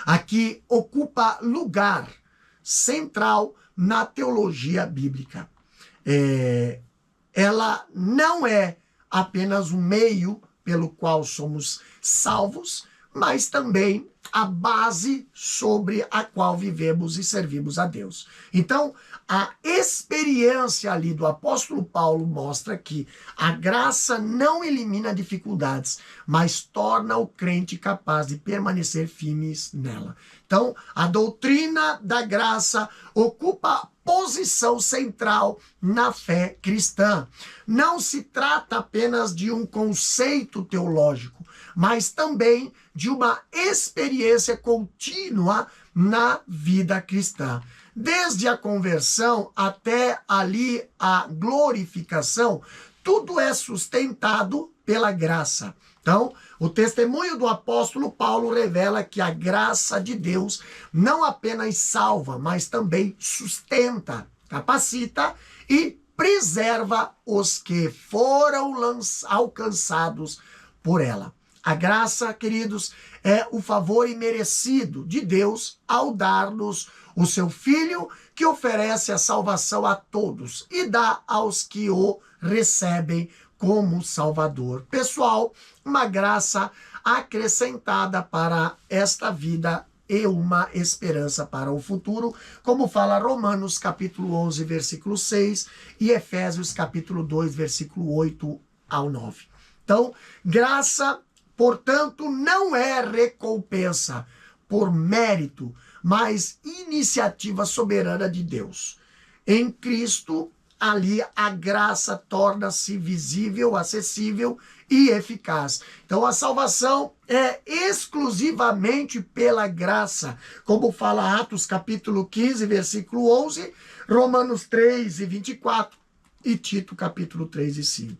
aqui ocupa lugar central na teologia bíblica. Ela não é apenas um meio pelo qual somos salvos, mas também a base sobre a qual vivemos e servimos a Deus. Então, a experiência ali do apóstolo Paulo mostra que a graça não elimina dificuldades, mas torna o crente capaz de permanecer firmes nela. Então, a doutrina da graça ocupa posição central na fé cristã. Não se trata apenas de um conceito teológico, mas também de uma experiência contínua na vida cristã. Desde a conversão até ali a glorificação, tudo é sustentado pela graça. Então, o testemunho do apóstolo Paulo revela que a graça de Deus não apenas salva, mas também sustenta, capacita e preserva os que foram alcançados por ela. A graça, queridos, é o favor imerecido de Deus ao dar-nos o seu Filho, que oferece a salvação a todos e dá aos que o recebem como Salvador. Pessoal, uma graça acrescentada para esta vida e uma esperança para o futuro, como fala Romanos capítulo 11, versículo 6 e Efésios capítulo 2, versículo 8 ao 9. Então, graça, portanto, não é recompensa por mérito, mas iniciativa soberana de Deus. Em Cristo, ali a graça torna-se visível, acessível e eficaz. Então a salvação é exclusivamente pela graça, como fala Atos capítulo 15, versículo 11, Romanos 3 e 24 e Tito capítulo 3 e 5.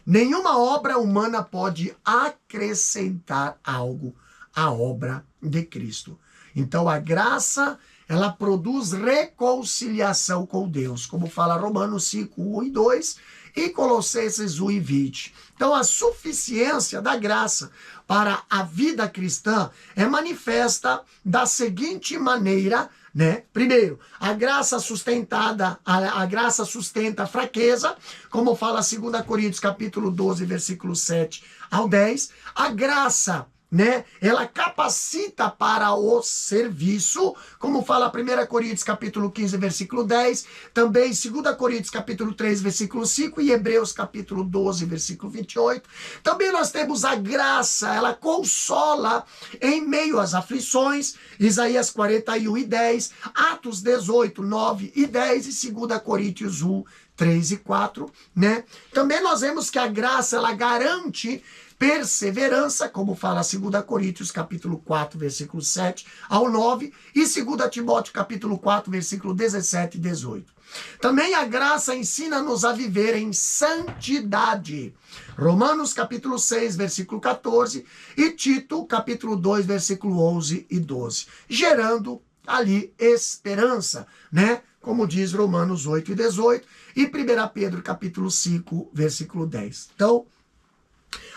Nenhuma obra humana pode acrescentar algo à obra de Cristo. Então a graça, ela produz reconciliação com Deus, como fala Romanos 5, 1 e 2 e Colossenses 1 e 20. Então a suficiência da graça para a vida cristã é manifesta da seguinte maneira, né? Primeiro, a graça sustentada, a graça sustenta a fraqueza, como fala 2 Coríntios capítulo 12, versículo 7 ao 10. A graça, né, ela capacita para o serviço, como fala 1 Coríntios capítulo 15, versículo 10, também 2 Coríntios capítulo 3, versículo 5 e Hebreus capítulo 12, versículo 28. Também nós temos a graça, ela consola em meio às aflições, Isaías 41 e 10, Atos 18, 9 e 10 e 2 Coríntios 1, 3 e 4, né? Também nós vemos que a graça, ela garante perseverança, como fala 2 Coríntios capítulo 4, versículo 7 ao 9 e 2 Timóteo capítulo 4, versículo 17 e 18. Também a graça ensina-nos a viver em santidade. Romanos capítulo 6, versículo 14 e Tito capítulo 2, versículo 11 e 12, gerando ali esperança, né? Como diz Romanos 8 e 18 e 1 Pedro capítulo 5, versículo 10. Então,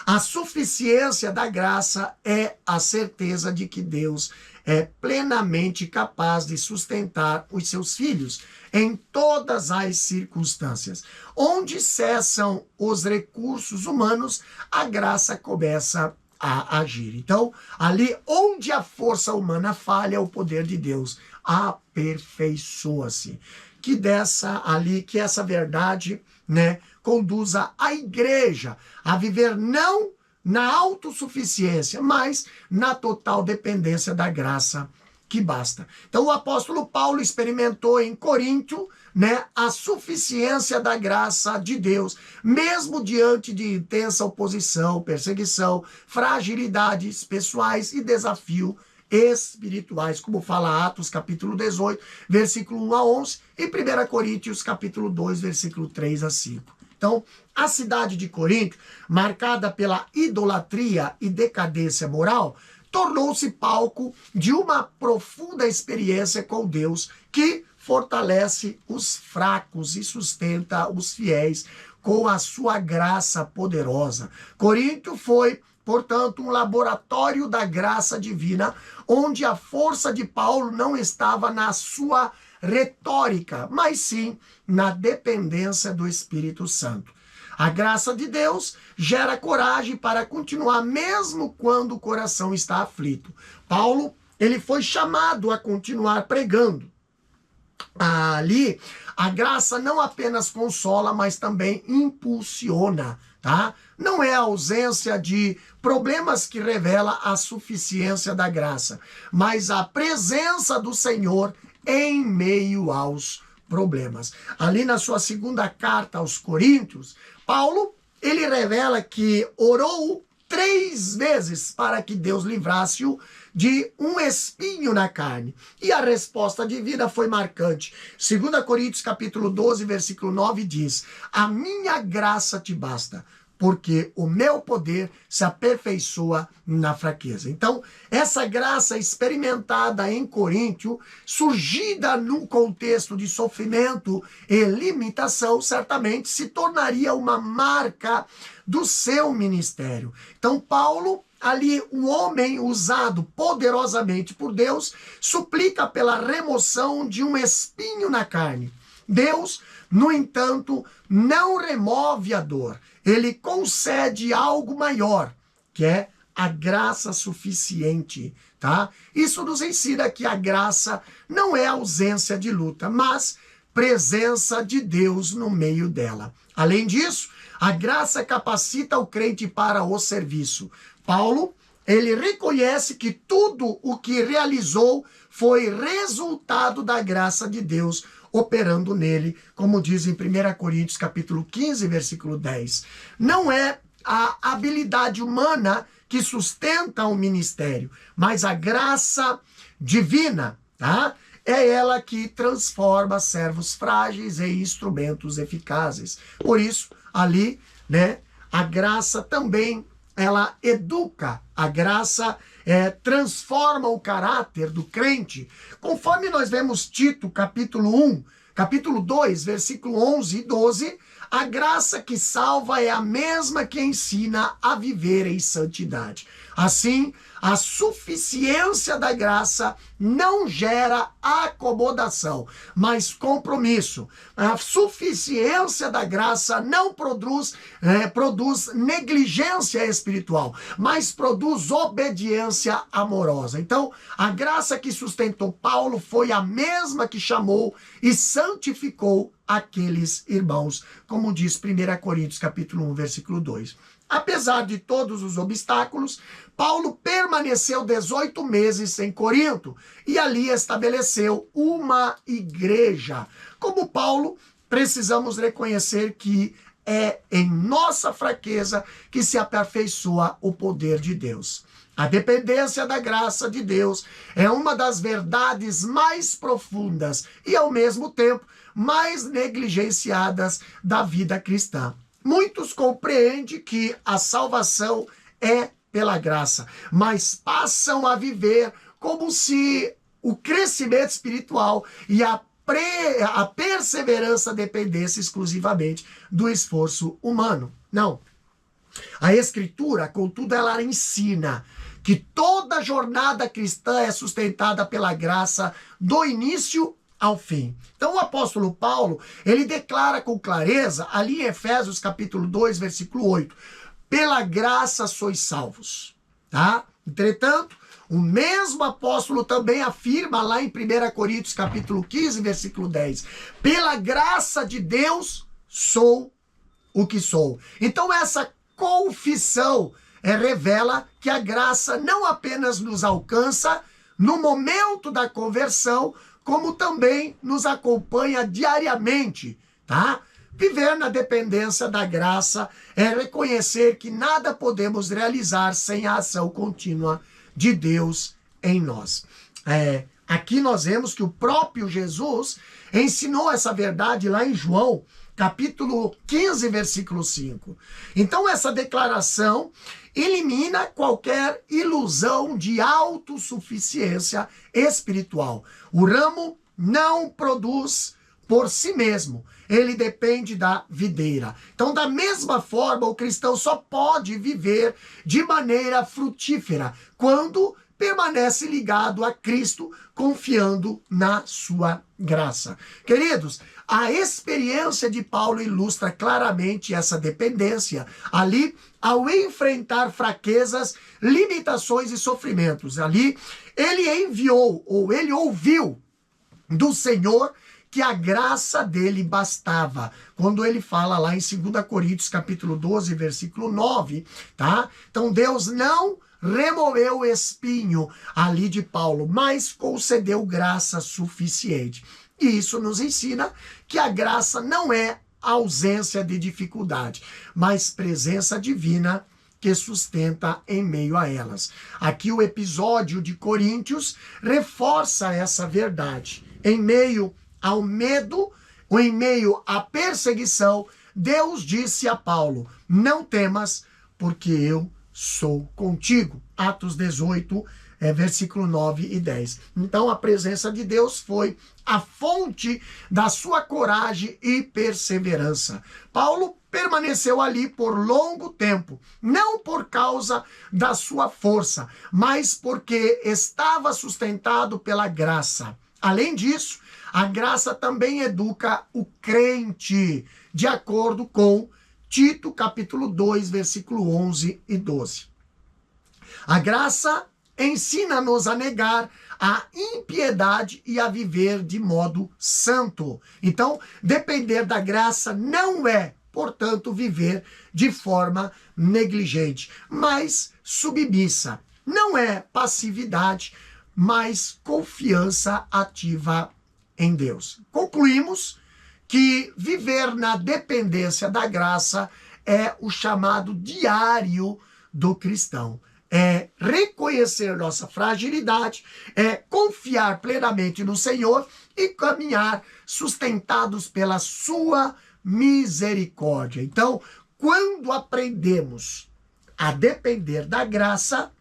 a suficiência da graça é a certeza de que Deus é plenamente capaz de sustentar os seus filhos em todas as circunstâncias. Onde cessam os recursos humanos, a graça começa a agir. Então, ali onde a força humana falha, o poder de Deus aperfeiçoa-se. Que essa verdade, né, conduza a igreja a viver não na autossuficiência, mas na total dependência da graça que basta. Então o apóstolo Paulo experimentou em Corinto, né, a suficiência da graça de Deus, mesmo diante de intensa oposição, perseguição, fragilidades pessoais e desafio espirituais, como fala Atos capítulo 18, versículo 1 a 11 e 1 Coríntios capítulo 2, versículo 3 a 5. Então, a cidade de Corinto, marcada pela idolatria e decadência moral, tornou-se palco de uma profunda experiência com Deus que fortalece os fracos e sustenta os fiéis com a sua graça poderosa. Corinto foi, portanto, um laboratório da graça divina, onde a força de Paulo não estava na sua retórica, mas sim na dependência do Espírito Santo. A graça de Deus gera coragem para continuar mesmo quando o coração está aflito. Paulo, ele foi chamado a continuar pregando. Ali, a graça não apenas consola, mas também impulsiona, tá? Não é a ausência de problemas que revela a suficiência da graça, mas a presença do Senhor em meio aos problemas. Ali na sua segunda carta aos Coríntios, Paulo, ele revela que orou 3 vezes para que Deus livrasse-o de um espinho na carne. E a resposta divina foi marcante. 2 Coríntios capítulo 12, versículo 9 diz: a minha graça te basta, porque o meu poder se aperfeiçoa na fraqueza. Então, essa graça experimentada em Coríntio, surgida num contexto de sofrimento e limitação, certamente se tornaria uma marca do seu ministério. Então, Paulo, ali um homem usado poderosamente por Deus, suplica pela remoção de um espinho na carne. Deus, no entanto, não remove a dor. Ele concede algo maior, que é a graça suficiente, tá? Isso nos ensina que a graça não é ausência de luta, mas presença de Deus no meio dela. Além disso, a graça capacita o crente para o serviço. Paulo, ele reconhece que tudo o que realizou foi resultado da graça de Deus operando nele, como diz em 1 Coríntios capítulo 15, versículo 10. Não é a habilidade humana que sustenta o ministério, mas a graça divina, tá? É ela que transforma servos frágeis em instrumentos eficazes. Por isso, ali, né, a graça também, ela educa, a graça transforma o caráter do crente. Conforme nós vemos Tito, capítulo 1, capítulo 2, versículo 11 e 12, a graça que salva é a mesma que ensina a viver em santidade. Assim, a suficiência da graça não gera acomodação, mas compromisso. A suficiência da graça não produz negligência espiritual, mas produz obediência amorosa. Então, a graça que sustentou Paulo foi a mesma que chamou e santificou aqueles irmãos, como diz 1 Coríntios capítulo 1, versículo 2. Apesar de todos os obstáculos, Paulo permaneceu 18 meses em Corinto e ali estabeleceu uma igreja. Como Paulo, precisamos reconhecer que é em nossa fraqueza que se aperfeiçoa o poder de Deus. A dependência da graça de Deus é uma das verdades mais profundas e, ao mesmo tempo, mais negligenciadas da vida cristã. Muitos compreendem que a salvação é pela graça, mas passam a viver como se o crescimento espiritual e a perseverança dependesse exclusivamente do esforço humano. Não. A Escritura, contudo, ela ensina que toda jornada cristã é sustentada pela graça do início ao fim. Então o apóstolo Paulo, ele declara com clareza, ali em Efésios capítulo 2, versículo 8, pela graça sois salvos, tá? Entretanto, o mesmo apóstolo também afirma lá em 1 Coríntios capítulo 15, versículo 10, pela graça de Deus sou o que sou. Então essa confissão revela que a graça não apenas nos alcança no momento da conversão, como também nos acompanha diariamente, tá? Viver na dependência da graça é reconhecer que nada podemos realizar sem a ação contínua de Deus em nós. Aqui nós vemos que o próprio Jesus ensinou essa verdade lá em João, capítulo 15, versículo 5. Então essa declaração elimina qualquer ilusão de autossuficiência espiritual. O ramo não produz por si mesmo, ele depende da videira. Então, da mesma forma, o cristão só pode viver de maneira frutífera quando permanece ligado a Cristo, confiando na sua graça. Queridos, a experiência de Paulo ilustra claramente essa dependência ali ao enfrentar fraquezas, limitações e sofrimentos. Ali ele enviou, ou ele ouviu do Senhor que a graça dele bastava. Quando ele fala lá em 2 Coríntios capítulo 12, versículo 9, tá? Então Deus não removeu o espinho ali de Paulo, mas concedeu graça suficiente. E isso nos ensina que a graça não é ausência de dificuldade, mas presença divina que sustenta em meio a elas. Aqui o episódio de Coríntios reforça essa verdade. Em meio ao medo, ou em meio à perseguição, Deus disse a Paulo: não temas, porque eu sou contigo. Atos 18, versículo 9 e 10. Então a presença de Deus foi a fonte da sua coragem e perseverança. Paulo permaneceu ali por longo tempo, não por causa da sua força, mas porque estava sustentado pela graça. Além disso, a graça também educa o crente, de acordo com Tito, capítulo 2, versículo 11 e 12. A graça ensina-nos a negar a impiedade e a viver de modo santo. Então, depender da graça não é, portanto, viver de forma negligente, mas submissa. Não é passividade, mas confiança ativa em Deus. Concluímos que viver na dependência da graça é o chamado diário do cristão. É reconhecer nossa fragilidade, é confiar plenamente no Senhor e caminhar sustentados pela sua misericórdia. Então, quando aprendemos a depender da graça,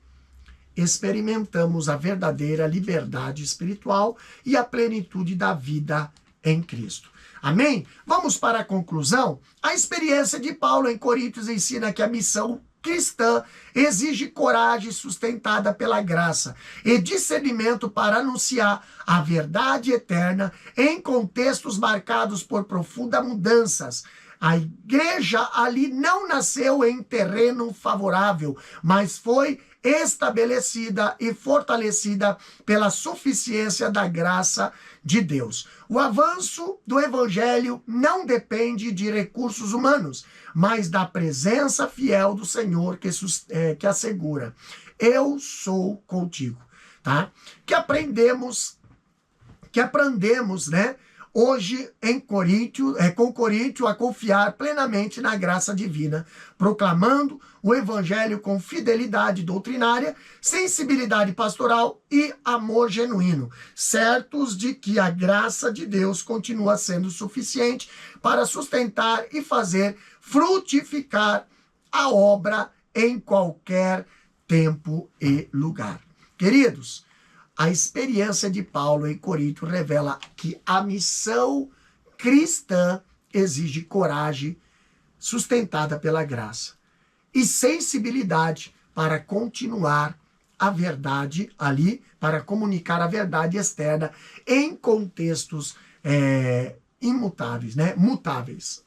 experimentamos a verdadeira liberdade espiritual e a plenitude da vida em Cristo. Amém? Vamos para a conclusão. A experiência de Paulo em Coríntios ensina que a missão cristã exige coragem sustentada pela graça e discernimento para anunciar a verdade eterna em contextos marcados por profundas mudanças. A igreja ali não nasceu em terreno favorável, mas foi estabelecida e fortalecida pela suficiência da graça de Deus. O avanço do evangelho não depende de recursos humanos, mas da presença fiel do Senhor que assegura: eu sou contigo, tá? Que aprendemos, né? Hoje, com Coríntio, a confiar plenamente na graça divina, proclamando o evangelho com fidelidade doutrinária, sensibilidade pastoral e amor genuíno, certos de que a graça de Deus continua sendo suficiente para sustentar e fazer frutificar a obra em qualquer tempo e lugar. Queridos, a experiência de Paulo em Corinto revela que a missão cristã exige coragem sustentada pela graça e sensibilidade para continuar a verdade ali, para comunicar a verdade externa em contextos imutáveis, né? Mutáveis.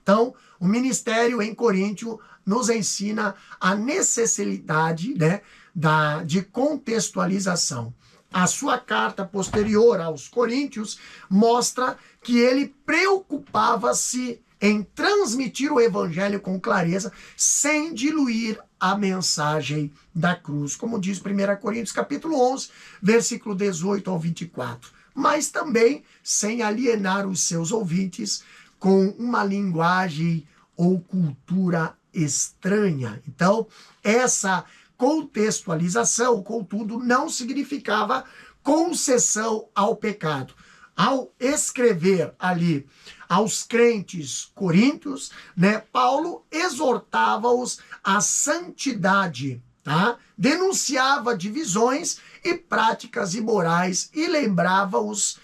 Então, o ministério em Coríntio nos ensina a necessidade, né, de contextualização. A sua carta posterior aos Coríntios mostra que ele preocupava-se em transmitir o evangelho com clareza, sem diluir a mensagem da cruz, como diz 1 Coríntios capítulo 11, versículo 18 ao 24. Mas também sem alienar os seus ouvintes com uma linguagem ou cultura estranha. Então, essa contextualização, contudo, não significava concessão ao pecado. Ao escrever ali aos crentes coríntios, né, Paulo exortava-os à santidade, tá? Denunciava divisões e práticas imorais e lembrava-os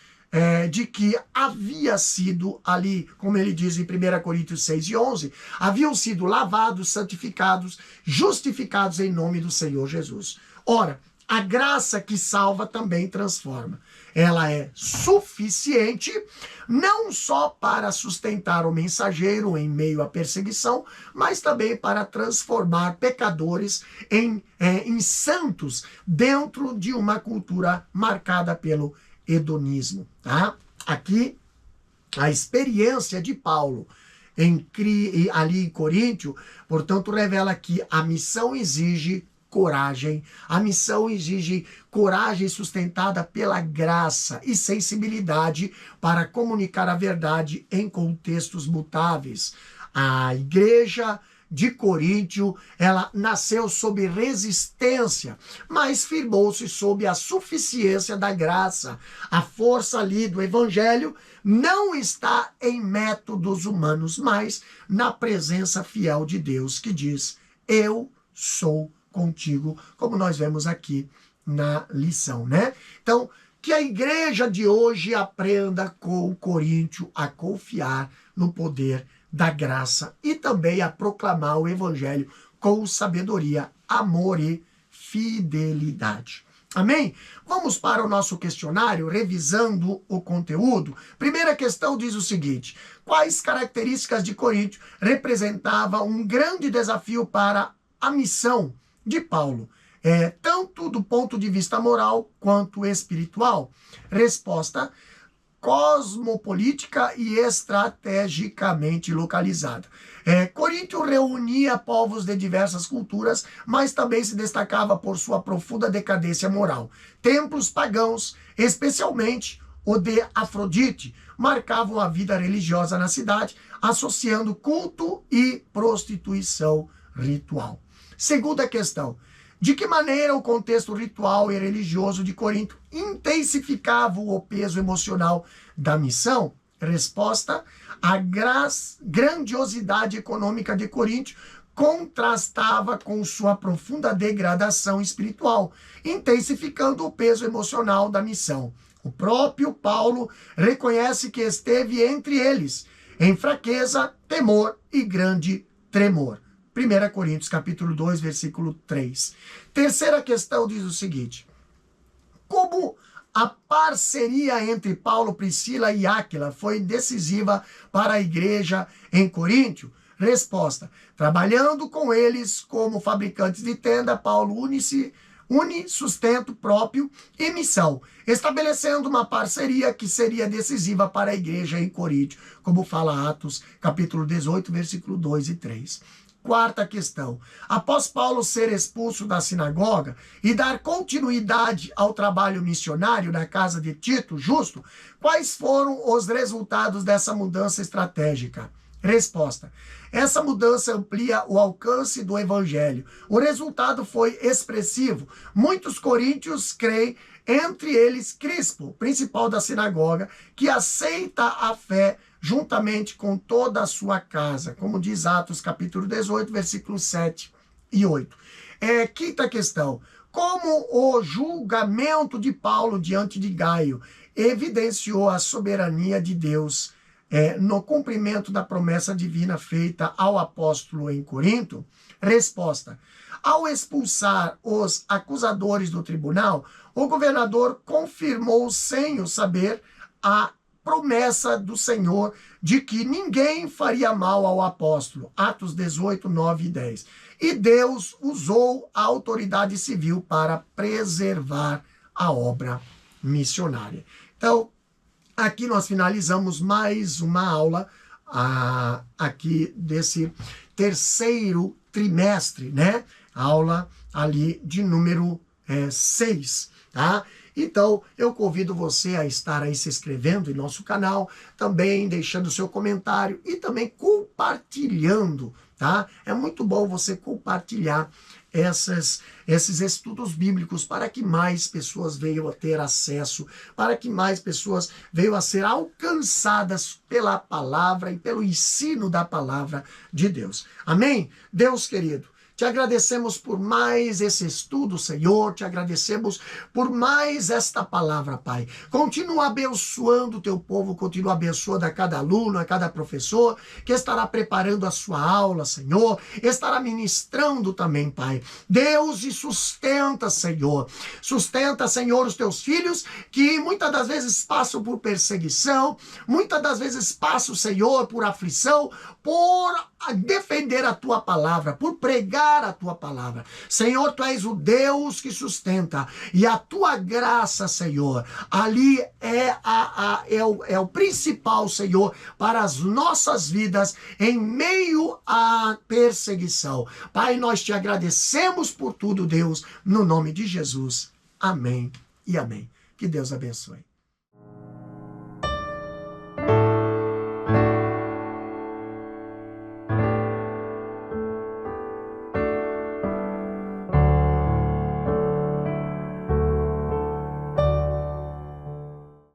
de que havia sido ali, como ele diz em 1 Coríntios 6 e 11, haviam sido lavados, santificados, justificados em nome do Senhor Jesus. Ora, A graça que salva também transforma. Ela é suficiente não só para sustentar o mensageiro em meio à perseguição, mas também para transformar pecadores em santos dentro de uma cultura marcada pelo hedonismo. Tá? Aqui, a experiência de Paulo ali em Coríntio, portanto, revela que a missão exige coragem. A missão exige coragem sustentada pela graça e sensibilidade para comunicar a verdade em contextos mutáveis. A igreja de Coríntio, ela nasceu sob resistência, mas firmou-se sob a suficiência da graça. A força ali do evangelho não está em métodos humanos, mas na presença fiel de Deus, que diz: eu sou contigo, como nós vemos aqui na lição, né? Então, que a igreja de hoje aprenda com o Coríntio a confiar no poder da graça e também a proclamar o evangelho com sabedoria, amor e fidelidade. Amém? Vamos para o nosso questionário, revisando o conteúdo. Primeira questão diz o seguinte: quais características de Coríntio representavam um grande desafio para a missão de Paulo, tanto do ponto de vista moral quanto espiritual? Resposta: cosmopolítica e estrategicamente localizada. Coríntio reunia povos de diversas culturas, mas também se destacava por sua profunda decadência moral. Templos pagãos, especialmente o de Afrodite, marcavam a vida religiosa na cidade, associando culto e prostituição ritual. Segunda questão: de que maneira o contexto ritual e religioso de Corinto intensificava o peso emocional da missão? Resposta: a grandiosidade econômica de Coríntio contrastava com sua profunda degradação espiritual, intensificando o peso emocional da missão. O próprio Paulo reconhece que esteve entre eles, em fraqueza, temor e grande tremor. 1 Coríntios capítulo 2, versículo 3. Terceira questão diz o seguinte: como a parceria entre Paulo, Priscila e Áquila foi decisiva para a igreja em Coríntio? Resposta: trabalhando com eles como fabricantes de tenda, Paulo une sustento próprio e missão, estabelecendo uma parceria que seria decisiva para a igreja em Coríntio, como fala Atos capítulo 18, versículo 2 e 3. Quarta questão: após Paulo ser expulso da sinagoga e dar continuidade ao trabalho missionário na casa de Tito, Justo, quais foram os resultados dessa mudança estratégica? Resposta: essa mudança amplia o alcance do evangelho. O resultado foi expressivo. Muitos coríntios creem, entre eles Crispo, principal da sinagoga, que aceita a fé juntamente com toda a sua casa, como diz Atos capítulo 18, versículos 7 e 8. Quinta questão: como o julgamento de Paulo diante de Gaio evidenciou a soberania de Deus no cumprimento da promessa divina feita ao apóstolo em Corinto? Resposta: ao expulsar os acusadores do tribunal, o governador confirmou sem o saber a promessa do Senhor de que ninguém faria mal ao apóstolo. Atos 18, 9 e 10. E Deus usou a autoridade civil para preservar a obra missionária. Então, aqui nós finalizamos mais uma aula aqui desse terceiro trimestre, né? Aula ali de número 6, tá? Então, eu convido você a estar aí se inscrevendo em nosso canal, também deixando seu comentário e também compartilhando, tá? É muito bom você compartilhar esses estudos bíblicos para que mais pessoas venham a ter acesso, para que mais pessoas venham a ser alcançadas pela palavra e pelo ensino da palavra de Deus. Amém? Deus querido, Te agradecemos por mais esse estudo, Senhor. Te agradecemos por mais esta palavra, Pai. Continua abençoando o teu povo, continua abençoando a cada aluno, a cada professor que estará preparando a sua aula, Senhor. Estará ministrando também, Pai. Deus, e sustenta, Senhor. Sustenta, Senhor, os teus filhos que muitas das vezes passam por perseguição, muitas das vezes passam, Senhor, por aflição, por defender a tua palavra, por pregar a tua palavra. Senhor, tu és o Deus que sustenta, e a tua graça, Senhor, ali é o principal, Senhor, para as nossas vidas em meio à perseguição. Pai, nós te agradecemos por tudo, Deus, no nome de Jesus. Amém e amém. Que Deus abençoe.